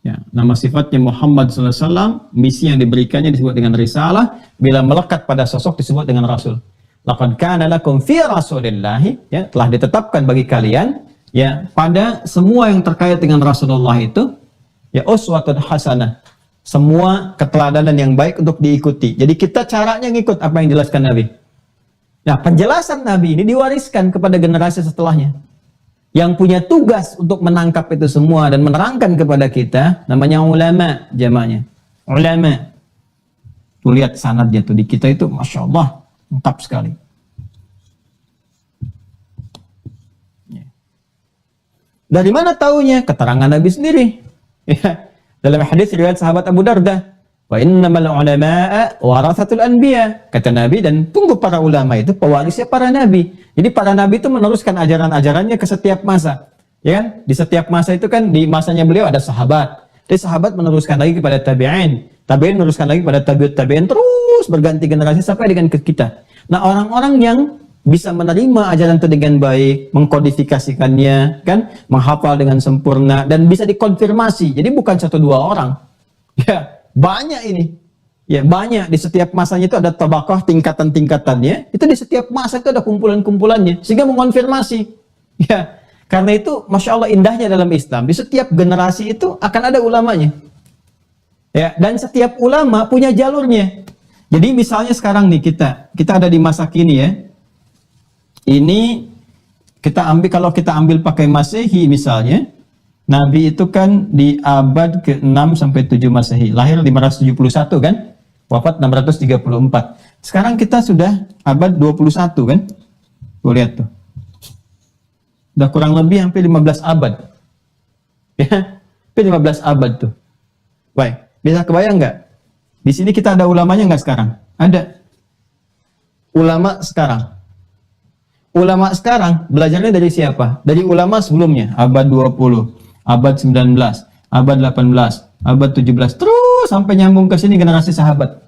Ya, nama sifatnya Muhammad SAW, misi yang diberikannya disebut dengan risalah, bila melekat pada sosok disebut dengan Rasul. Laqad kana lakum fi Rasulillahi, ya, telah ditetapkan bagi kalian, ya, pada semua yang terkait dengan Rasulullah itu, ya, uswatun hasanah, semua keteladanan yang baik untuk diikuti. Jadi kita caranya ngikut apa yang dijelaskan Nabi. Nah, penjelasan Nabi ini diwariskan kepada generasi setelahnya, yang punya tugas untuk menangkap itu semua dan menerangkan kepada kita, namanya ulama, jamaknya ulama. Tuh lihat sanadnya tuh di kita itu, masya Allah, lengkap sekali. Dari mana taunya? Keterangan Nabi sendiri. Ya. Dalam hadis riwayat sahabat Abu Darda, wa innamal ulama'a warathatul anbiya, kata Nabi, dan tunggu para ulama itu pewarisnya para nabi. Jadi para nabi itu meneruskan ajaran-ajarannya ke setiap masa. Ya kan? Di setiap masa itu kan, di masanya beliau ada sahabat. Jadi sahabat meneruskan lagi kepada tabi'in. Tabi'in meneruskan lagi kepada tabi'ut tabi'in, terus berganti generasi sampai dengan ke kita. Nah, orang-orang yang bisa menerima ajaran itu dengan baik, mengkodifikasikannya, kan, menghafal dengan sempurna, dan bisa dikonfirmasi. Jadi bukan 1-2 orang. Ya, banyak ini. Ya, banyak. Di setiap masanya itu ada tabaqah, tingkatan-tingkatannya. Itu di setiap masa itu ada kumpulan-kumpulannya, sehingga mengonfirmasi. Ya, karena itu, masya Allah, indahnya dalam Islam. Di setiap generasi itu akan ada ulamanya. Ya, dan setiap ulama punya jalurnya. Jadi misalnya sekarang nih kita ada di masa kini, ya. Ini kita ambil, kalau kita ambil pakai Masehi misalnya, Nabi itu kan di abad ke-6 sampai 7 Masehi, lahir 571 kan, wafat 634. Sekarang kita sudah abad 21 kan, tuh lihat tuh, udah kurang lebih hampir 15 abad, ya, hampir 15 abad tuh. Baik, bisa kebayang nggak? Di sini kita ada ulamanya nggak sekarang? Ada. Ulama sekarang. Ulama sekarang belajarnya dari siapa? Dari ulama sebelumnya, abad 20, abad 19, abad 18, abad 17, terus sampai nyambung ke sini generasi sahabat.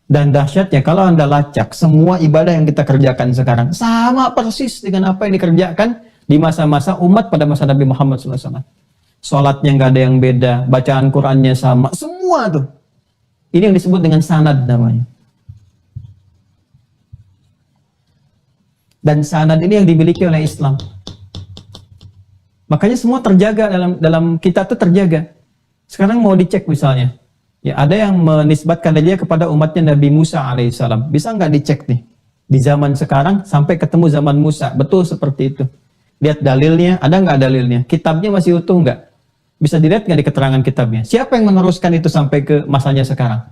Dan dahsyatnya kalau Anda lacak semua ibadah yang kita kerjakan sekarang sama persis dengan apa yang dikerjakan di masa-masa umat pada masa Nabi Muhammad SAW. Sholatnya nggak ada yang beda, bacaan Qurannya sama, semua tuh. Ini yang disebut dengan sanad namanya. Dan sanad ini yang dimiliki oleh Islam. Makanya semua terjaga dalam kita tuh terjaga. Sekarang mau dicek misalnya, ya, ada yang menisbatkan dia kepada umatnya Nabi Musa alaihissalam. Bisa nggak dicek nih di zaman sekarang sampai ketemu zaman Musa, betul seperti itu. Lihat dalilnya, ada nggak dalilnya? Kitabnya masih utuh nggak? Bisa dilihat nggak di keterangan kitabnya? Siapa yang meneruskan itu sampai ke masanya sekarang?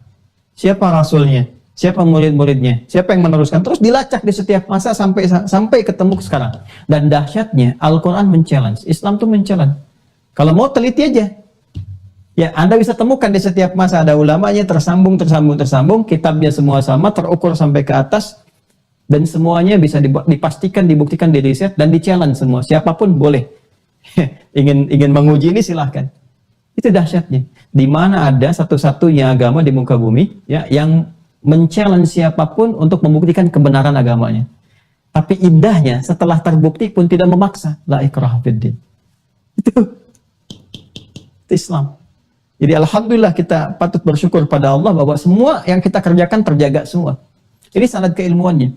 Siapa rasulnya? Siapa murid-muridnya? Siapa yang meneruskan? Terus dilacak di setiap masa sampai ketemu sekarang. Dan dahsyatnya Al-Quran men-challenge, Islam tuh men-challenge. Kalau mau teliti aja. Ya, Anda bisa temukan di setiap masa ada ulamanya, tersambung, kitabnya semua sama, terukur sampai ke atas, dan semuanya bisa dipastikan, dibuktikan, diriset, dan di-challenge semua. Siapapun boleh. ingin menguji ini silahkan. Itu dahsyatnya. Di mana ada satu-satunya agama di muka bumi, ya, yang men-challenge siapapun untuk membuktikan kebenaran agamanya. Tapi indahnya setelah terbukti pun tidak memaksa. La ikraha fiddin. Itu Islam. Jadi alhamdulillah kita patut bersyukur pada Allah bahwa semua yang kita kerjakan terjaga semua. Ini sanad keilmuannya.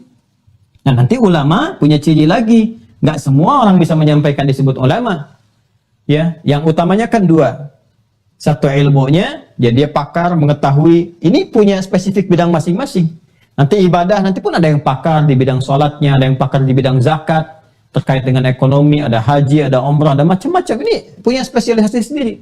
Nah, nanti ulama punya ciri lagi. Nggak semua orang bisa menyampaikan disebut ulama. Ya, yang utamanya kan 2. Satu ilmunya, ya dia pakar mengetahui, ini punya spesifik bidang masing-masing. Nanti ibadah, nanti pun ada yang pakar di bidang sholatnya, ada yang pakar di bidang zakat, terkait dengan ekonomi, ada haji, ada umrah, ada macam-macam. Ini punya spesialisasi sendiri.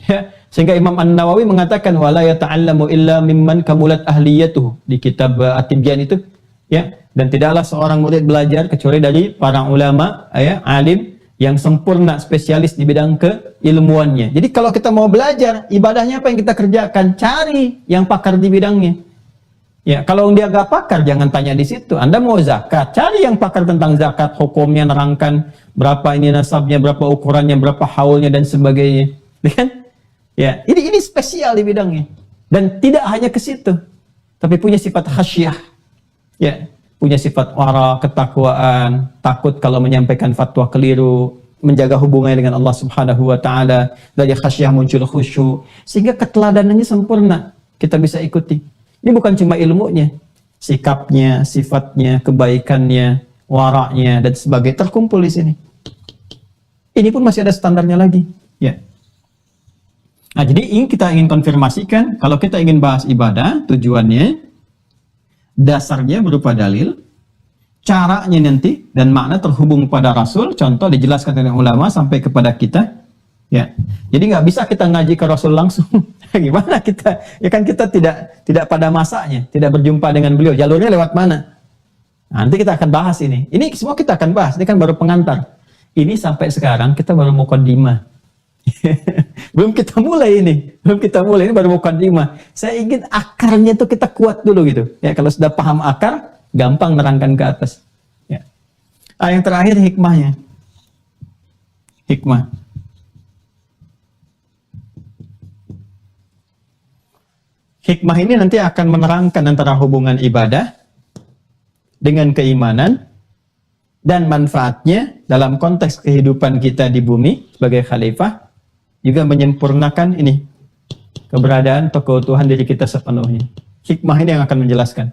Ya, sehingga Imam An-Nawawi mengatakan, wala yata'allamu illa mimman kamulat ahliyatuhu, di kitab At-Tibyan itu, ya, dan tidaklah seorang murid belajar kecuali dari para ulama, ya, alim, yang sempurna, spesialis di bidang keilmuannya. Jadi kalau kita mau belajar, ibadahnya apa yang kita kerjakan? Cari yang pakar di bidangnya. Ya, kalau dia gak pakar, jangan tanya di situ. Anda mau zakat, cari yang pakar tentang zakat, hukumnya, nerangkan berapa ini nasabnya, berapa ukurannya, berapa haulnya, dan sebagainya. Kan? Ya, ini spesial di bidangnya. Dan tidak hanya ke situ, tapi punya sifat khasyah. Ya, punya sifat wara, ketakwaan, takut kalau menyampaikan fatwa keliru, menjaga hubungannya dengan Allah Subhanahu wa taala, dari khasyah muncul khusyuk, sehingga keteladanannya sempurna. Kita bisa ikuti. Ini bukan cuma ilmunya, sikapnya, sifatnya, kebaikannya, waraknya, dan sebagainya terkumpul di sini. Ini pun masih ada standarnya lagi. Ya. Nah, jadi ini kita ingin konfirmasikan, kalau kita ingin bahas ibadah, tujuannya, dasarnya berupa dalil, caranya nanti, dan makna terhubung pada Rasul, contoh dijelaskan oleh ulama sampai kepada kita. Ya, jadi nggak bisa kita ngaji ke Rasul langsung. Gimana kita? Ya kan kita tidak pada masanya, tidak berjumpa dengan beliau. Jalurnya lewat mana? Nanti kita akan bahas ini. Ini semua kita akan bahas. Ini kan baru pengantar. Ini sampai sekarang kita baru muqaddimah. Belum kita mulai ini. Belum kita mulai, ini baru muqaddimah. Saya ingin akarnya itu kita kuat dulu gitu. Ya, kalau sudah paham akar, gampang nerangkan ke atas. Ya. Yang terakhir hikmahnya. Hikmah. Hikmah ini nanti akan menerangkan antara hubungan ibadah dengan keimanan dan manfaatnya dalam konteks kehidupan kita di bumi sebagai khalifah, juga menyempurnakan ini keberadaan atau keutuhan diri kita sepenuhnya. Hikmah ini yang akan menjelaskan.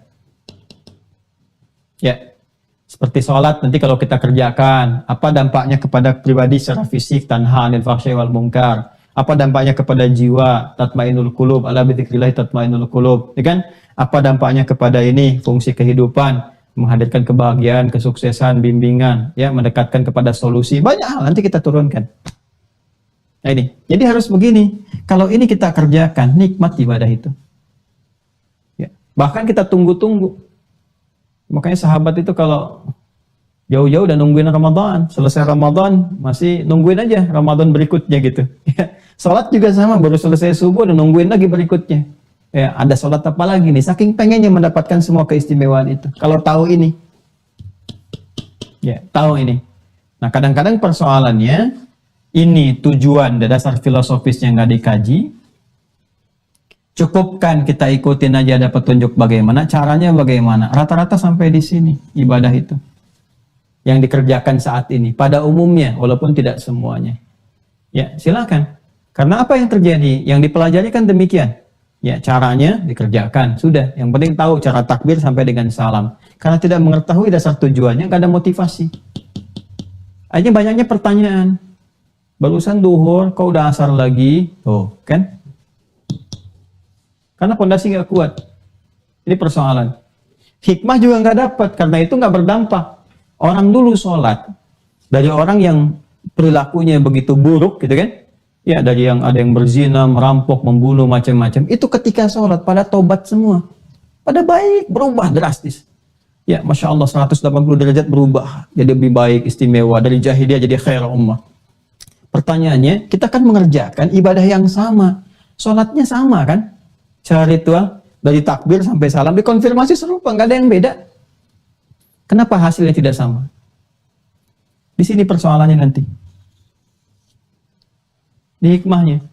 Ya, seperti sholat nanti kalau kita kerjakan, apa dampaknya kepada pribadi secara fisik, tanha anil fahsya'i wal munkar. Apa dampaknya kepada jiwa, tatmainul qulub, ala bidzikrillah tatmainul qulub, ya kan? Apa dampaknya kepada ini fungsi kehidupan, menghadirkan kebahagiaan, kesuksesan, bimbingan, ya, mendekatkan kepada solusi. Banyak hal nanti kita turunkan. Nah ini, jadi harus begini. Kalau ini kita kerjakan, nikmat ibadah itu. Ya. Bahkan kita tunggu-tunggu. Makanya sahabat itu kalau jauh-jauh udah nungguin Ramadan, selesai Ramadan masih nungguin aja Ramadan berikutnya gitu. Sholat juga sama, baru selesai subuh udah nungguin lagi berikutnya. Ya, ada sholat apa lagi nih? Saking pengennya mendapatkan semua keistimewaan itu. Kalau tahu ini, ya tahu ini. Nah kadang-kadang persoalannya ini tujuan dasar filosofisnya nggak dikaji. Cukupkan kita ikutin aja ada petunjuk bagaimana, caranya bagaimana. Rata-rata sampai di sini ibadah itu yang dikerjakan saat ini pada umumnya walaupun tidak semuanya. Ya, silakan. Karena apa yang terjadi? Yang dipelajari kan demikian. Ya, caranya dikerjakan. Sudah, yang penting tahu cara takbir sampai dengan salam. Karena tidak mengetahui dasar tujuannya, nggak ada motivasi. Akhirnya banyaknya pertanyaan. Barusan duhur, kok udah asar lagi? Tuh, kan? Karena pondasi nggak kuat. Ini persoalan. Hikmah juga nggak dapat, karena itu nggak berdampak. Orang dulu sholat, dari orang yang perilakunya begitu buruk, gitu kan? Ya, dari yang ada yang berzina, merampok, membunuh, macam-macam. Itu ketika sholat, pada tobat semua. Pada baik, berubah drastis. Ya, Masya Allah, 180 derajat berubah. Jadi lebih baik, istimewa. Dari jahiliyah jadi khair ummah. Pertanyaannya, kita kan mengerjakan ibadah yang sama. Sholatnya sama kan? Secara ritual, dari takbir sampai salam, dikonfirmasi serupa, nggak ada yang beda. Kenapa hasilnya tidak sama? Di sini persoalannya nanti. Di hikmahnya.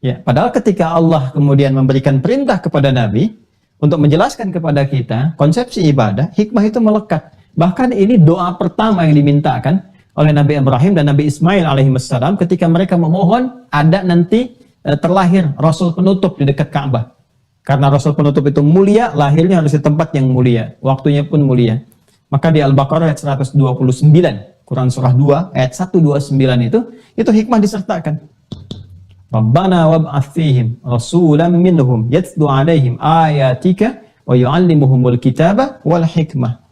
Ya, padahal ketika Allah kemudian memberikan perintah kepada Nabi untuk menjelaskan kepada kita konsepsi ibadah, hikmah itu melekat. Bahkan ini doa pertama yang dimintakan oleh Nabi Ibrahim dan Nabi Ismail alaihissalam ketika mereka memohon ada nanti terlahir Rasul penutup di dekat Ka'bah. Karena Rasul penutup itu mulia, lahirnya harus di tempat yang mulia, waktunya pun mulia. Maka di Al-Baqarah ayat 129, Quran surah 2 ayat 129 itu hikmah disertakan. Rabbana wab'ats fihim rasulan minhum yatlu 'alaihim ayatika wa yu'allimuhumul kitaba wal hikmah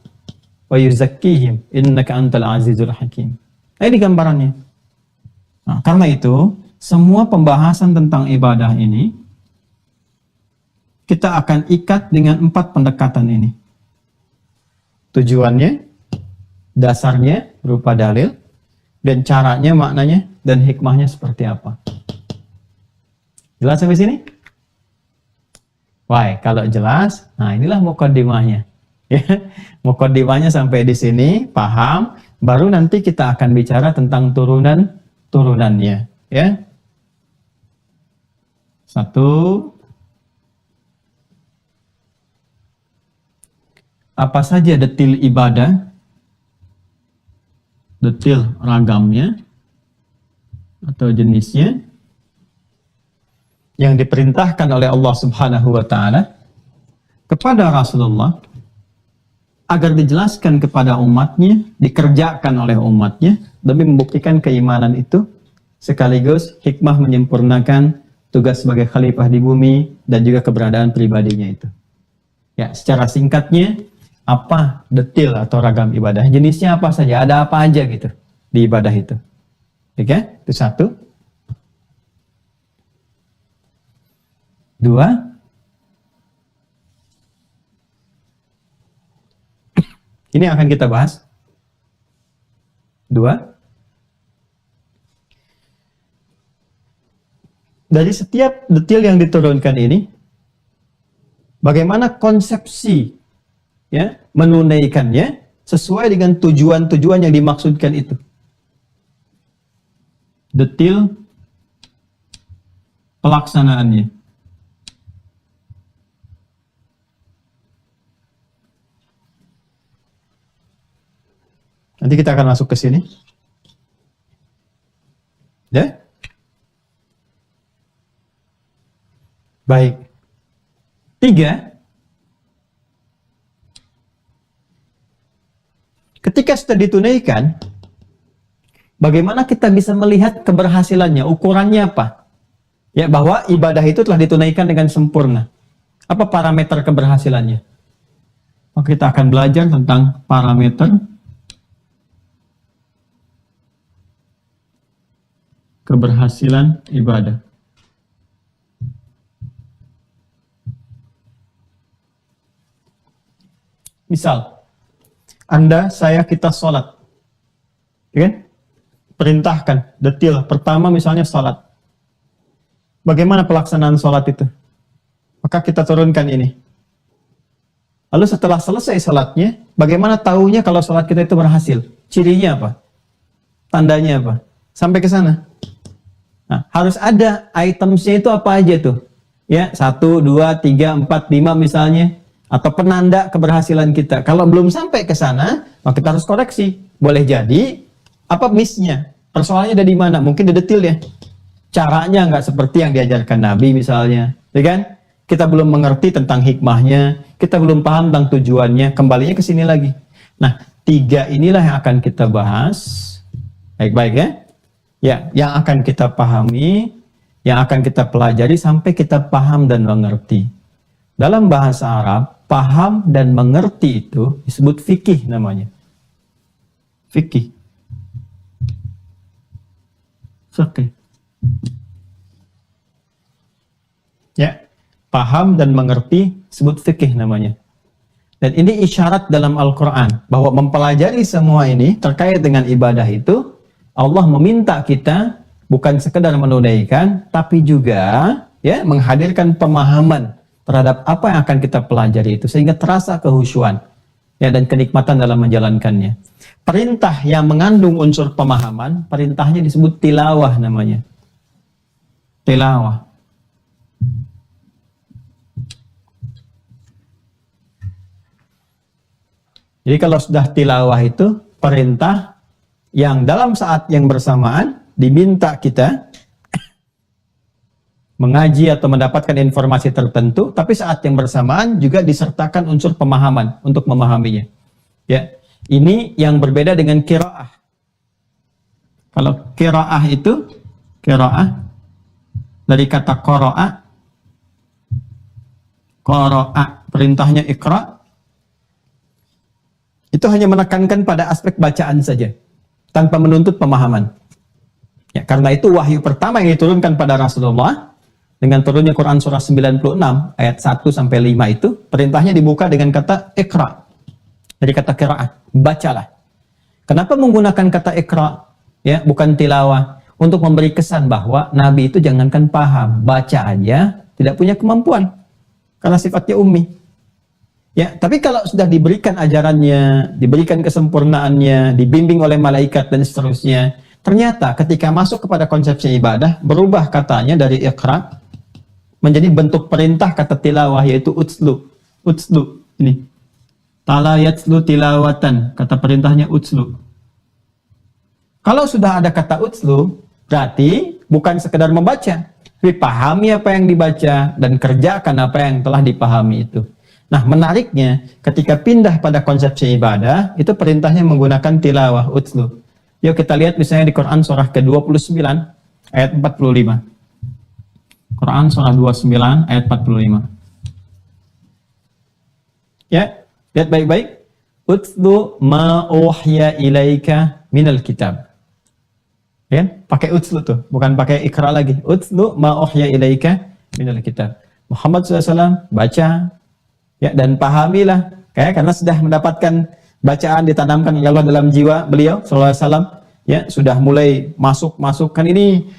wa yuzakkihim innaka antal azizul hakim. Ini gambarannya. Nah, karena itu semua pembahasan tentang ibadah ini kita akan ikat dengan 4 pendekatan ini. Tujuannya, dasarnya berupa dalil, dan caranya, maknanya, dan hikmahnya seperti apa. Jelas sampai sini? Wah, kalau jelas, nah inilah mukaddimahnya. Ya, mukaddimahnya sampai di sini, paham, baru nanti kita akan bicara tentang turunannya. Ya. Satu, apa saja detil ibadah, detil ragamnya, atau jenisnya, yang diperintahkan oleh Allah Subhanahu wa Ta'ala kepada Rasulullah agar dijelaskan kepada umatnya, dikerjakan oleh umatnya demi membuktikan keimanan itu, sekaligus hikmah menyempurnakan tugas sebagai khalifah di bumi dan juga keberadaan pribadinya itu. Ya, secara singkatnya, apa detil atau ragam ibadah, jenisnya apa saja, ada apa aja gitu di ibadah itu. Oke, itu satu. Dua, ini akan kita bahas. Dua, dari setiap detil yang diturunkan ini, bagaimana konsepsi ya menunaikannya sesuai dengan tujuan-tujuan yang dimaksudkan itu. Detil pelaksanaannya. Nanti kita akan masuk ke sini. Ya? Baik. Tiga, ketika sudah ditunaikan, bagaimana kita bisa melihat keberhasilannya, ukurannya apa? Ya, bahwa ibadah itu telah ditunaikan dengan sempurna. Apa parameter keberhasilannya? Maka kita akan belajar tentang parameter keberhasilan ibadah. Misal, Anda, saya, kita sholat. Ya kan? Perintahkan, detil. Pertama misalnya sholat. Bagaimana pelaksanaan sholat itu? Maka kita turunkan ini. Lalu setelah selesai sholatnya, bagaimana tahunya kalau sholat kita itu berhasil? Cirinya apa? Tandanya apa? Sampai ke sana. Nah, harus ada itemsnya itu apa aja tuh? Ya, 1, 2, 3, 4, 5 misalnya. Atau penanda keberhasilan kita. Kalau belum sampai ke sana, maka kita harus koreksi. Boleh jadi, apa miss-nya? Persoalannya ada di mana? Mungkin di detil ya. Caranya nggak seperti yang diajarkan Nabi misalnya. Ya kan? Kita belum mengerti tentang hikmahnya. Kita belum paham tentang tujuannya. Kembalinya ke sini lagi. Nah, 3 inilah yang akan kita bahas. Baik-baik ya. Ya, yang akan kita pahami, yang akan kita pelajari sampai kita paham dan mengerti. Dalam bahasa Arab, paham dan mengerti itu disebut fikih namanya. Fikih. Fikih. Ya, paham dan mengerti disebut fikih namanya. Dan ini isyarat dalam Al-Quran bahwa mempelajari semua ini terkait dengan ibadah itu, Allah meminta kita bukan sekedar menunaikan, tapi juga ya menghadirkan pemahaman terhadap apa yang akan kita pelajari itu, sehingga terasa kehusyuan ya, dan kenikmatan dalam menjalankannya. Perintah yang mengandung unsur pemahaman, perintahnya disebut tilawah namanya. Tilawah. Jadi kalau sudah tilawah itu perintah yang dalam saat yang bersamaan diminta kita mengaji atau mendapatkan informasi tertentu, tapi saat yang bersamaan juga disertakan unsur pemahaman untuk memahaminya. Ya, ini yang berbeda dengan qiraah. Kalau qiraah itu qiraah dari kata qara'a, qara'a perintahnya iqra, itu hanya menekankan pada aspek bacaan saja, tanpa menuntut pemahaman. Ya, karena itu wahyu pertama yang diturunkan pada Rasulullah dengan turunnya Quran surah 96 ayat 1 sampai 5 itu perintahnya dibuka dengan kata iqra. Dari kata qiraat, bacalah. Kenapa menggunakan kata iqra? ya, bukan tilawah. Untuk memberi kesan bahwa Nabi itu jangankan paham, baca aja tidak punya kemampuan karena sifatnya ummi. Ya, tapi kalau sudah diberikan ajarannya, diberikan kesempurnaannya, dibimbing oleh malaikat dan seterusnya, ternyata ketika masuk kepada konsepsi ibadah, berubah katanya dari iqra menjadi bentuk perintah kata tilawah, yaitu utslu. Utslu ini. Tala yatslu tilawatan, kata perintahnya utslu. Kalau sudah ada kata utslu, berarti bukan sekedar membaca, tapi pahami apa yang dibaca dan kerjakan apa yang telah dipahami itu. Nah, menariknya ketika pindah pada konsepsi ibadah, itu perintahnya menggunakan tilawah, utslu. Yuk kita lihat misalnya di Quran surah ke-29 ayat 45. Quran surah 29 ayat 45. Ya, lihat baik-baik. Utslu ma uhya ilaika minal kitab. Ya, pakai utslu tuh, bukan pakai ikra lagi. Utslu ma uhya ilaika minal kitab. Muhammad SAW baca, ya, dan pahamilah, karena sudah mendapatkan bacaan ditanamkan oleh Allah dalam jiwa beliau SAW, ya, sudah mulai masuk kan ini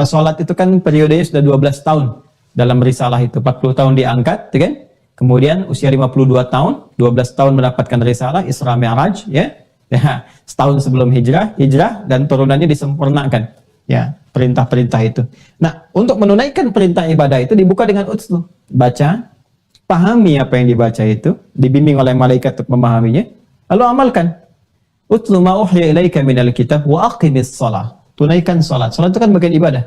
sholat itu kan periodenya sudah 12 tahun dalam risalah itu, 40 tahun diangkat, ya kan? Kemudian usia 52 tahun, 12 tahun mendapatkan risalah Isra Mi'raj, ya, setahun sebelum hijrah dan turunannya disempurnakan, ya, perintah-perintah itu. Nah, untuk menunaikan perintah ibadah itu dibuka dengan utslu, baca, pahami apa yang dibaca itu, dibimbing oleh malaikat untuk memahaminya, lalu amalkan. Utlu ma uhya ilaika minal kitab wa aqimis shalah. Tunaikan salat. Salat itu kan bagian ibadah.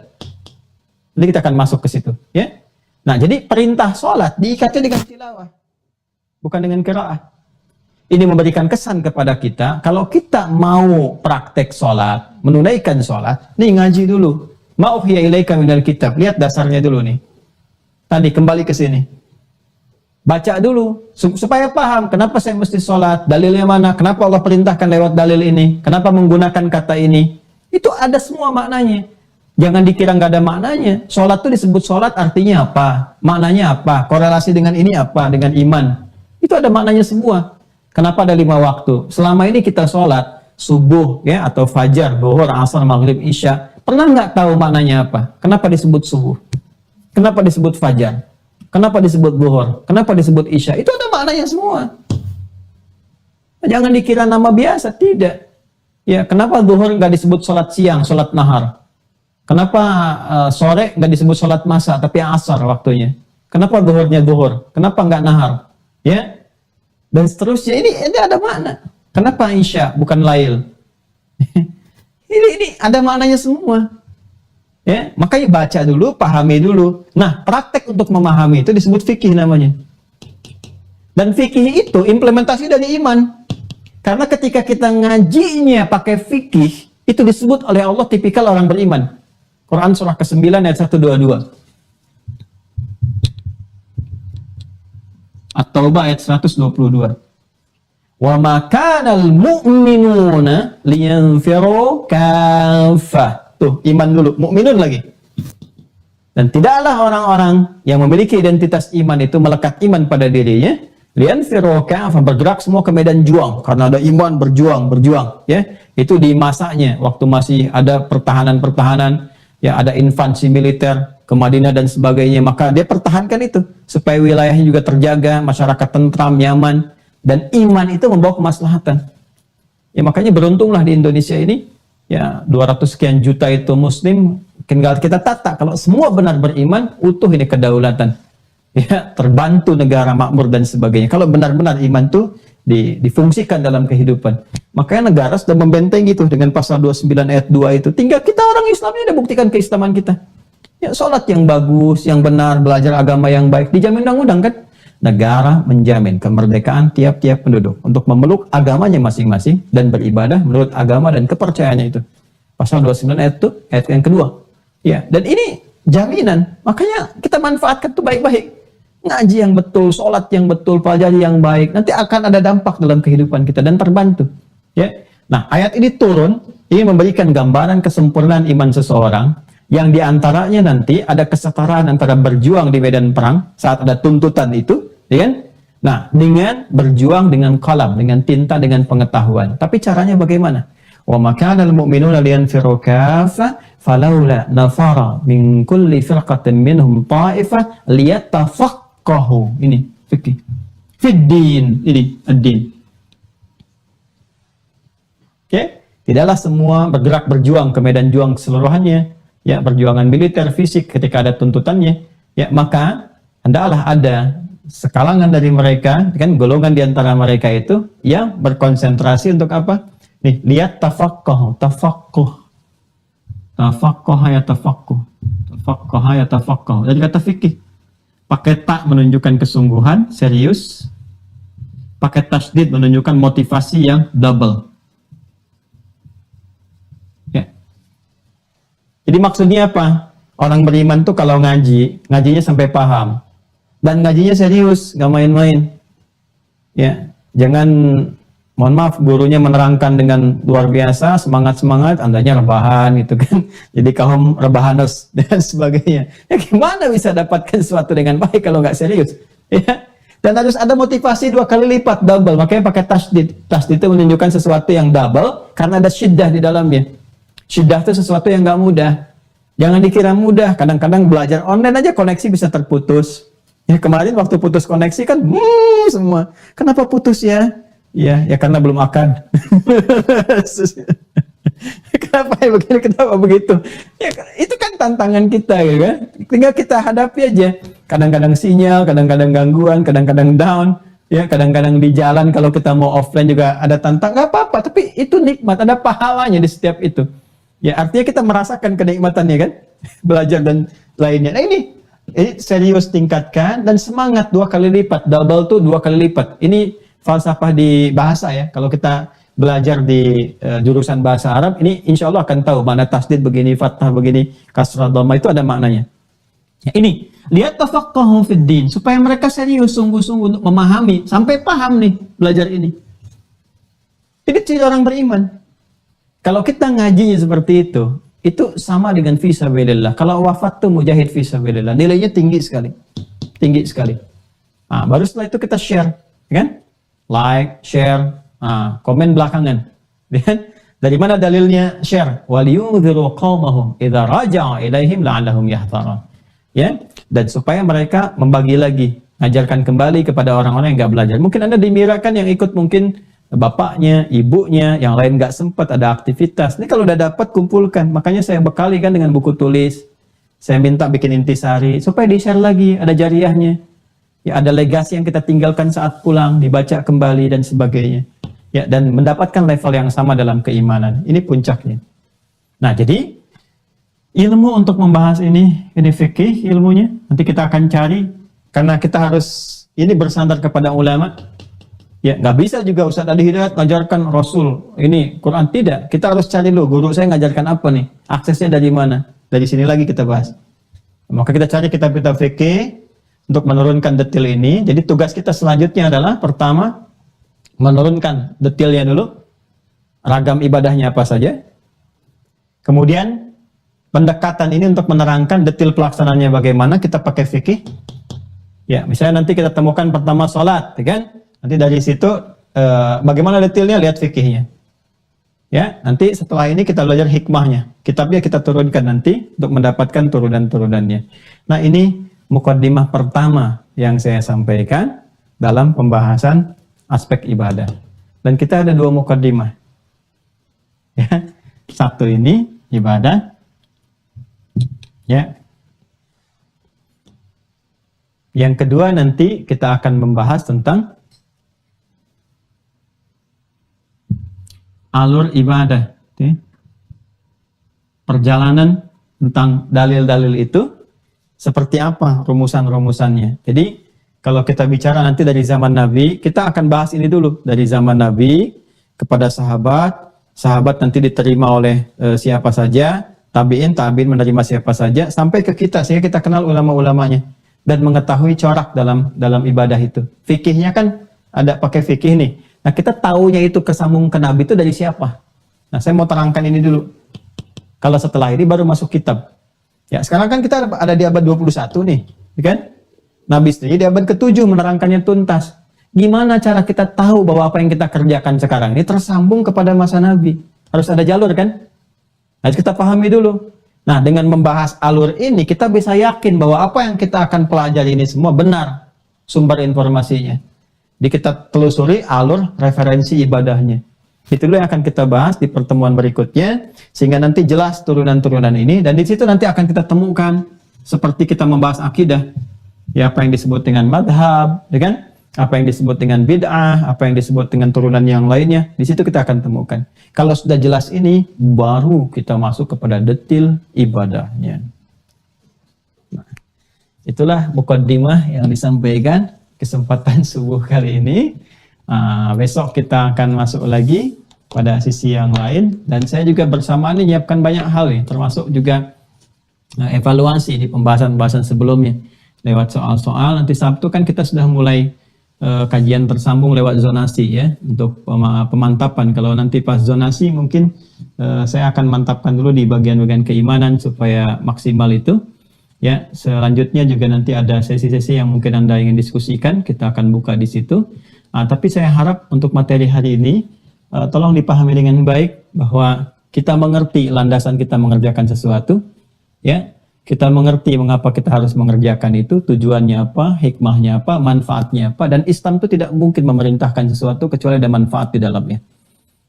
Nanti kita akan masuk ke situ, ya. Nah, jadi perintah salat diikatnya dengan tilawah, bukan dengan qiraah. Ini memberikan kesan kepada kita, kalau kita mau praktek salat, menunaikan salat, nih ngaji dulu. Ma uhya ilaika minal kitab. Lihat dasarnya dulu nih. Tadi kembali ke sini. Baca dulu, supaya paham kenapa saya mesti sholat, dalilnya mana, kenapa Allah perintahkan lewat dalil ini, kenapa menggunakan kata ini. Itu ada semua maknanya. Jangan dikira nggak ada maknanya. Sholat itu disebut sholat artinya apa, maknanya apa, korelasi dengan ini apa, dengan iman. Itu ada maknanya semua. Kenapa ada 5 waktu? Selama ini kita sholat, subuh, ya, atau fajar, zuhur, asar, maghrib, isya. Pernah nggak tahu maknanya apa? Kenapa disebut subuh? Kenapa disebut fajar? Kenapa disebut zuhur? Kenapa disebut isya? Itu ada maknanya semua. Jangan dikira nama biasa, tidak. Ya, kenapa zuhur nggak disebut sholat siang, sholat nahar? Kenapa sore nggak disebut sholat masa, tapi asar waktunya? Kenapa zuhurnya zuhur? Kenapa nggak nahar? Ya, dan seterusnya. Ini ada makna. Kenapa isya bukan lail? ini ada maknanya semua. Ya, makanya baca dulu, pahami dulu. Nah, praktek untuk memahami itu disebut fikih namanya. Dan fikih itu implementasi dari iman. Karena ketika kita ngajinya pakai fikih, itu disebut oleh Allah tipikal orang beriman. Quran surah ke-9 ayat 122. At-Taubah ayat 122. Wa ma kana al-mu'minuna liyanfiru kaffah. Tuh, iman dulu, mukminun lagi. Dan tidaklah orang-orang yang memiliki identitas iman itu melekat iman pada dirinya, liyanfiru kafah, bergerak semua ke medan juang, karena ada iman, berjuang, ya. Itu di masanya, waktu masih ada pertahanan-pertahanan, ya, ada invasi militer ke Madinah dan sebagainya, maka dia pertahankan itu supaya wilayahnya juga terjaga, masyarakat tentram, nyaman, dan iman itu membawa kemaslahatan. Ya, makanya beruntunglah di Indonesia ini. Ya, 200 sekian juta itu muslim, tinggal kita tata, kalau semua benar beriman, utuh ini kedaulatan. Ya, terbantu negara makmur dan sebagainya. Kalau benar-benar iman itu difungsikan dalam kehidupan. Makanya negara sudah membentengi itu dengan pasal 29 ayat 2 itu. Tinggal kita orang Islam ini udah buktikan keislaman kita. Ya, sholat yang bagus, yang benar, belajar agama yang baik, dijamin undang-undang kan? Negara menjamin kemerdekaan tiap-tiap penduduk untuk memeluk agamanya masing-masing dan beribadah menurut agama dan kepercayaannya itu. Pasal 29 ayat itu, ayat yang kedua. Ya, dan ini jaminan. Makanya kita manfaatkan itu baik-baik. Ngaji yang betul, sholat yang betul, pelajari yang baik. Nanti akan ada dampak dalam kehidupan kita dan terbantu. Ya. Nah, ayat ini turun, ini memberikan gambaran kesempurnaan iman seseorang. Yang diantaranya nanti ada kesetaraan antara berjuang di medan perang saat ada tuntutan itu, ya kan? Nah, dengan berjuang dengan qalam, dengan tinta, dengan pengetahuan. Tapi caranya bagaimana? Wa ma kana al-mu'minuna liyanfiru kaffah falaula nafara min kulli firqatin minhum ta'ifah liyatafaqahu. Ini fikih. Fiddin, ini ad-din. Oke, tidaklah semua bergerak berjuang ke medan juang keseluruhannya, ya, perjuangan militer, fisik ketika ada tuntutannya, ya, maka hendaklah ada sekalangan dari mereka, kan, golongan di antara mereka itu yang berkonsentrasi untuk apa? Nih, lihat tafaqquh, ya tafaqquh. Dari kata fikih. Pakai tak menunjukkan kesungguhan, serius. Pakai tasdid menunjukkan motivasi yang double. Ya. Jadi maksudnya apa? Orang beriman tuh kalau ngajinya sampai paham. Dan ngajinya serius, nggak main-main. Ya, jangan, mohon maaf, gurunya menerangkan dengan luar biasa, semangat-semangat, andanya rebahan gitu kan. Jadi kaum rebahaners dan sebagainya. Ya gimana bisa dapatkan sesuatu dengan baik kalau nggak serius? Ya. Dan harus ada motivasi 2 kali lipat, double. Makanya pakai tasdid. Tasdid itu menunjukkan sesuatu yang double karena ada syiddah di dalamnya. Syiddah itu sesuatu yang nggak mudah. Jangan dikira mudah. Kadang-kadang belajar online aja koneksi bisa terputus. Ya kemarin waktu putus koneksi kan semua. Kenapa putus ya? Ya karena belum akad. Kenapa ya begini? Kenapa begitu? Ya itu kan tantangan kita, ya kan? Tinggal kita hadapi aja. Kadang-kadang sinyal, kadang-kadang gangguan, kadang-kadang down. Ya kadang-kadang di jalan kalau kita mau offline juga ada tantangan. Nggak apa-apa, tapi itu nikmat. Ada pahalanya di setiap itu. Ya artinya kita merasakan kenikmatannya kan? Belajar dan lainnya. Nah ini serius tingkatkan dan semangat 2 kali lipat. Double tuh 2 kali lipat. Ini falsafah di bahasa ya. Kalau kita belajar di jurusan bahasa Arab, ini insya Allah akan tahu mana tasdid begini, fathah begini, kasrah dhamma itu ada maknanya. Ya, ini lihat tafaqquhu fid din, supaya mereka serius sungguh-sungguh untuk memahami sampai paham nih belajar ini. Ini ciri orang beriman. Kalau kita ngajinya seperti itu sama dengan fisabilillah. Kalau wafat tuh mujahid fisabilillah, nilainya tinggi sekali. Tinggi sekali. Nah, baru setelah itu kita share, kan? Like, share, komen belakangan. Dari mana dalilnya share? Waliyunziru qaumahum idza raja'a ilaihim la'allahum yahtharun. Ya, dan supaya mereka membagi lagi, ngajarkan kembali kepada orang-orang yang nggak belajar. Mungkin Anda dimirakan yang ikut mungkin bapaknya, ibunya, yang lain nggak sempat ada aktivitas. Ini kalau udah dapat kumpulkan. Makanya saya bekali kan dengan buku tulis. Saya minta bikin intisari supaya di-share lagi, ada jariahnya. Ya, ada legasi yang kita tinggalkan saat pulang, dibaca kembali dan sebagainya. Ya, dan mendapatkan level yang sama dalam keimanan. Ini puncaknya. Nah, jadi ilmu untuk membahas ini fikih ilmunya. Nanti kita akan cari karena kita harus ini bersandar kepada ulama. Ya, nggak bisa juga Ustaz Adi Hidayat ngajarkan Rasul ini Quran, tidak. Kita harus cari dulu guru saya ngajarkan apa nih? Aksesnya dari mana? Dari sini lagi kita bahas. Maka kita cari kitab-kitab fikih untuk menurunkan detail ini. Jadi tugas kita selanjutnya adalah pertama menurunkan detailnya dulu, ragam ibadahnya apa saja. Kemudian pendekatan ini untuk menerangkan detail pelaksanaannya bagaimana, kita pakai fikih. Ya, misalnya nanti kita temukan pertama sholat, ya kan? Nanti dari situ bagaimana detailnya, lihat fikihnya. Ya, nanti setelah ini kita belajar hikmahnya. Kitabnya kita turunkan nanti untuk mendapatkan turunan-turunannya. Nah, ini mukaddimah pertama yang saya sampaikan dalam pembahasan aspek ibadah. Dan kita ada 2 mukaddimah. Ya. Satu ini ibadah. Ya. Yang kedua nanti kita akan membahas tentang alur ibadah. Ya. Perjalanan tentang dalil-dalil itu seperti apa rumusan-rumusannya. Jadi kalau kita bicara nanti dari zaman Nabi, kita akan bahas ini dulu. Dari zaman Nabi kepada sahabat, sahabat nanti diterima oleh siapa saja, tabi'in menerima siapa saja, sampai ke kita, sehingga kita kenal ulama-ulamanya dan mengetahui corak dalam ibadah itu. Fikihnya kan ada pakai fikih nih. Nah, kita taunya itu kesambung ke Nabi itu dari siapa? Nah, saya mau terangkan ini dulu. Kalau setelah ini baru masuk kitab. Ya, sekarang kan kita ada di abad 21 nih, kan? Nabi sendiri di abad ke-7 menerangkannya tuntas. Gimana cara kita tahu bahwa apa yang kita kerjakan sekarang ini tersambung kepada masa Nabi? Harus ada jalur kan? Harus kita pahami dulu. Nah, dengan membahas alur ini, kita bisa yakin bahwa apa yang kita akan pelajari ini semua benar sumber informasinya. Jadi kita telusuri alur referensi ibadahnya. Itu dulu yang akan kita bahas di pertemuan berikutnya, sehingga nanti jelas turunan-turunan ini, dan di situ nanti akan kita temukan, seperti kita membahas akidah, ya apa yang disebut dengan madhab, ya kan? Apa yang disebut dengan bid'ah, apa yang disebut dengan turunan yang lainnya, di situ kita akan temukan. Kalau sudah jelas ini, baru kita masuk kepada detil ibadahnya. Nah, itulah mukaddimah yang disampaikan kesempatan subuh kali ini. Besok kita akan masuk lagi pada sisi yang lain, dan saya juga bersamaan ini menyiapkan banyak hal nih, termasuk juga evaluasi di pembahasan-pembahasan sebelumnya lewat soal-soal. Nanti Sabtu kan kita sudah mulai kajian tersambung lewat zonasi ya, untuk pemantapan. Kalau nanti pas zonasi mungkin saya akan mantapkan dulu di bagian-bagian keimanan supaya maksimal itu ya. Selanjutnya juga nanti ada sesi-sesi yang mungkin Anda ingin diskusikan, kita akan buka di situ. Tapi saya harap untuk materi hari ini tolong dipahami dengan baik bahwa kita mengerti landasan kita mengerjakan sesuatu ya. Kita mengerti mengapa kita harus mengerjakan itu, tujuannya apa, hikmahnya apa, manfaatnya apa, dan Islam itu tidak mungkin memerintahkan sesuatu kecuali ada manfaat di dalamnya.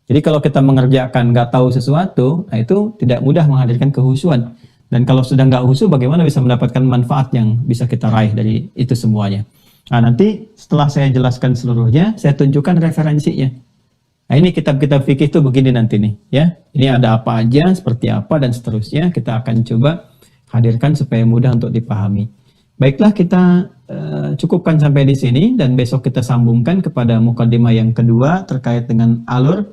Jadi kalau kita mengerjakan nggak tahu sesuatu, nah itu tidak mudah menghadirkan kehusuan. Dan kalau sudah nggak khusyuk, bagaimana bisa mendapatkan manfaat yang bisa kita raih dari itu semuanya. Nah nanti setelah saya jelaskan seluruhnya, saya tunjukkan referensinya. Nah ini kitab-kitab fikih itu begini nanti nih, ya. Ini ada apa aja, seperti apa, dan seterusnya. Kita akan coba hadirkan supaya mudah untuk dipahami. Baiklah, kita cukupkan sampai di sini, dan besok kita sambungkan kepada mukaddimah yang kedua terkait dengan alur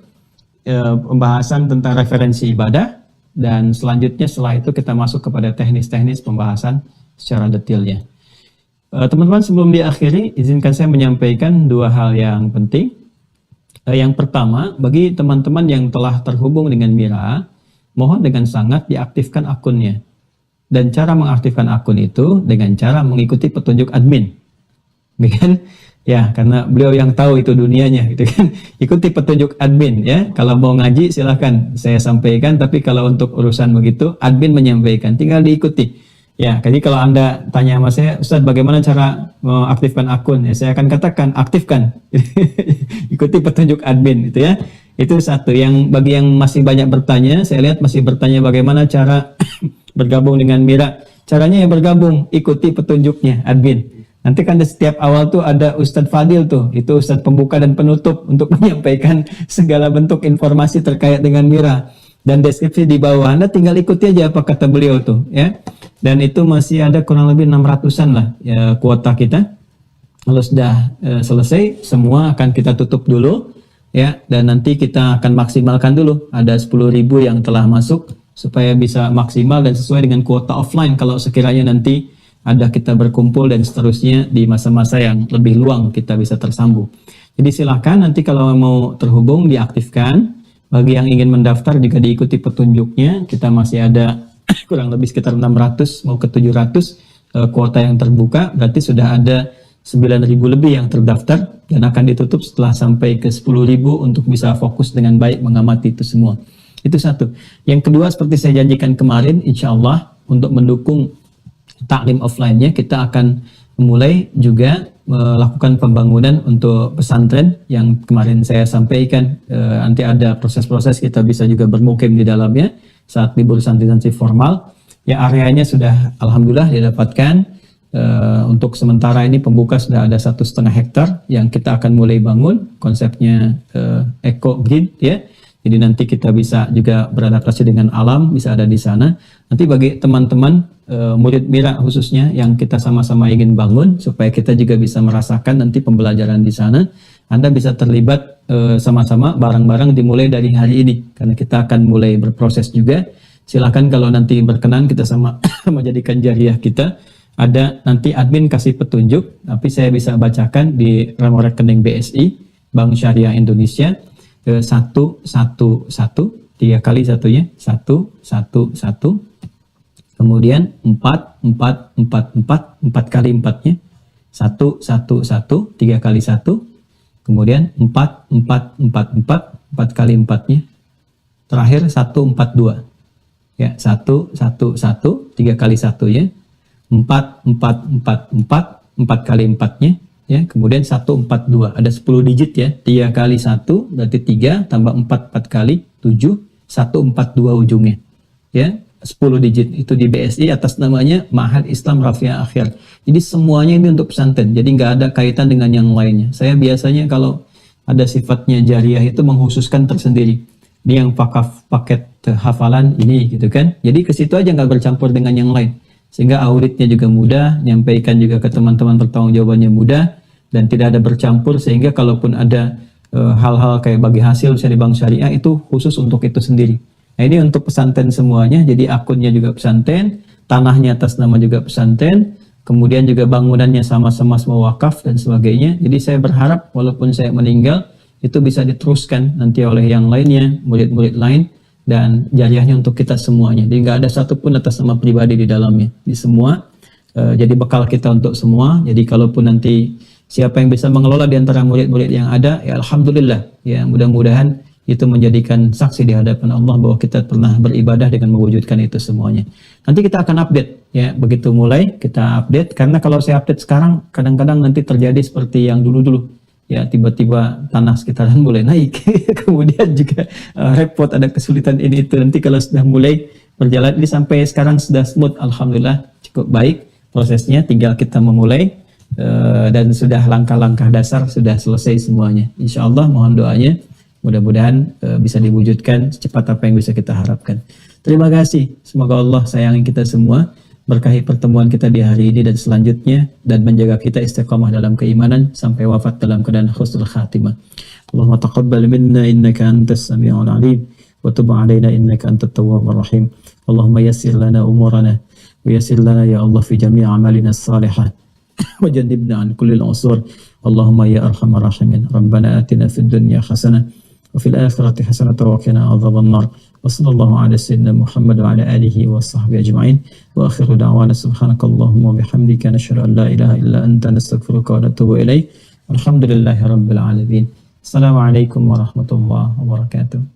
pembahasan tentang referensi ibadah, dan selanjutnya setelah itu kita masuk kepada teknis-teknis pembahasan secara detailnya. Teman-teman, sebelum diakhiri, izinkan saya menyampaikan dua hal yang penting. Yang pertama, bagi teman-teman yang telah terhubung dengan Mira, mohon dengan sangat diaktifkan akunnya. Dan cara mengaktifkan akun itu dengan cara mengikuti petunjuk admin, kan? Ya, karena beliau yang tahu itu dunianya, gitu kan. Ikuti petunjuk admin ya. Kalau mau ngaji silahkan saya sampaikan, tapi kalau untuk urusan begitu admin menyampaikan, tinggal diikuti. Ya, jadi kalau Anda tanya sama saya, Ustaz bagaimana cara mengaktifkan akun? Ya, saya akan katakan aktifkan. Ikuti petunjuk admin itu ya. Itu satu. Yang bagi yang masih banyak bertanya, saya lihat masih bertanya bagaimana cara bergabung dengan Mira. Caranya yang bergabung, ikuti petunjuknya admin. Nanti kan di setiap awal tuh ada Ustadz Fadil tuh, itu Ustadz pembuka dan penutup untuk menyampaikan segala bentuk informasi terkait dengan Mira. Dan deskripsi di bawah, Anda tinggal ikuti aja apa kata beliau tuh ya. Dan itu masih ada kurang lebih 600-an lah ya, kuota kita. Kalau sudah selesai, semua akan kita tutup dulu ya, dan nanti kita akan maksimalkan dulu. Ada 10.000 yang telah masuk supaya bisa maksimal dan sesuai dengan kuota offline kalau sekiranya nanti ada kita berkumpul dan seterusnya di masa-masa yang lebih luang kita bisa tersambung. Jadi silahkan nanti kalau mau terhubung diaktifkan. Bagi yang ingin mendaftar juga diikuti petunjuknya. Kita masih ada kurang lebih sekitar 600 mau ke 700 kuota yang terbuka. Berarti sudah ada 9.000 lebih yang terdaftar dan akan ditutup setelah sampai ke 10.000 untuk bisa fokus dengan baik mengamati itu semua. Itu satu. Yang kedua, seperti saya janjikan kemarin, insya Allah untuk mendukung taklim offline-nya, kita akan memulai juga melakukan pembangunan untuk pesantren yang kemarin saya sampaikan. Nanti ada proses-proses kita bisa juga bermukim di dalamnya saat libur santri-santri formal. Ya, areanya sudah alhamdulillah didapatkan. Untuk sementara ini pembuka sudah ada 1,5 hektar yang kita akan mulai bangun. Konsepnya eco grid ya. Jadi nanti kita bisa juga beradaptasi dengan alam, bisa ada di sana. Nanti bagi teman-teman murid Mira khususnya yang kita sama-sama ingin bangun supaya kita juga bisa merasakan nanti pembelajaran di sana, Anda bisa terlibat sama-sama bareng-bareng dimulai dari hari ini karena kita akan mulai berproses juga. Silakan kalau nanti berkenan kita sama menjadikan jariah kita. Ada nanti admin kasih petunjuk, tapi saya bisa bacakan di nomor rekening BSI Bank Syariah Indonesia 111 3 kali satunya 111, kemudian 4 kali 4-nya 111 3 kali 1, kemudian 4 kali 4-nya terakhir 142. Ya, 1 kali 1 ya. 4 kali 4-nya ya. Kemudian 142. Ada 10 digit ya. 3 kali 1 berarti 3 tambah 4 kali 7 142 ujungnya. Ya, 10 digit itu di BSI atas namanya Ma'had Islam Rafiah Akhir. Jadi semuanya ini untuk pesantren. Jadi nggak ada kaitan dengan yang lainnya. Saya biasanya kalau ada sifatnya jariah itu mengkhususkan tersendiri. Ini yang paket hafalan ini gitu kan. Jadi ke situ aja nggak bercampur dengan yang lain. Sehingga auditnya juga mudah, nyampaikan juga ke teman-teman pertanggungjawabannya mudah dan tidak ada bercampur, sehingga kalaupun ada hal-hal kayak bagi hasil misalnya di bank syariah itu khusus untuk itu sendiri. Nah, ini untuk pesantren semuanya, jadi akunnya juga pesantren, tanahnya atas nama juga pesantren, kemudian juga bangunannya sama-sama semua wakaf dan sebagainya. Jadi saya berharap walaupun saya meninggal, itu bisa diteruskan nanti oleh yang lainnya, murid-murid lain, dan jariahnya untuk kita semuanya. Jadi nggak ada satupun atas nama pribadi di dalamnya. Di semua, jadi bekal kita untuk semua. Jadi kalaupun nanti siapa yang bisa mengelola di antara murid-murid yang ada, ya alhamdulillah. Ya mudah-mudahan itu menjadikan saksi di hadapan Allah bahwa kita pernah beribadah dengan mewujudkan itu semuanya. Nanti kita akan update ya, begitu mulai kita update, karena kalau saya update sekarang kadang-kadang nanti terjadi seperti yang dulu-dulu ya, tiba-tiba tanah sekitaran mulai naik kemudian juga repot, ada kesulitan ini itu. Nanti kalau sudah mulai berjalan ini sampai sekarang sudah smooth, alhamdulillah cukup baik prosesnya, tinggal kita memulai dan sudah langkah-langkah dasar sudah selesai semuanya. Insya Allah mohon doanya, mudah-mudahan bisa diwujudkan secepat apa yang bisa kita harapkan. Terima kasih. Semoga Allah sayangi kita semua, berkahi pertemuan kita di hari ini dan selanjutnya, dan menjaga kita istiqamah dalam keimanan sampai wafat dalam keadaan husnul khatimah. Allahumma taqabbal minna innaka antas sami'ul alim wa tub 'alaina innaka antat tawwabur rahim. Allahumma yassir lana umurana wa yassir lana ya Allah fi jami' a'malina as-salihat wa jannibna an kulli al-usur. Allahumma ya arhamar rahimin. Rabbana atina fid dunya hasanah وفي الآخرة حسنة وقنا عذاب النار وصلى الله على سيدنا محمد وعلى آله وصحبه أجمعين وآخر دعوانا سبحانك اللهم وبحمدك نشهد أن لا إله إلا أنت نستغفرك ونتوب إليك والحمد لله رب العالمين. السلام عليكم ورحمة الله وبركاته.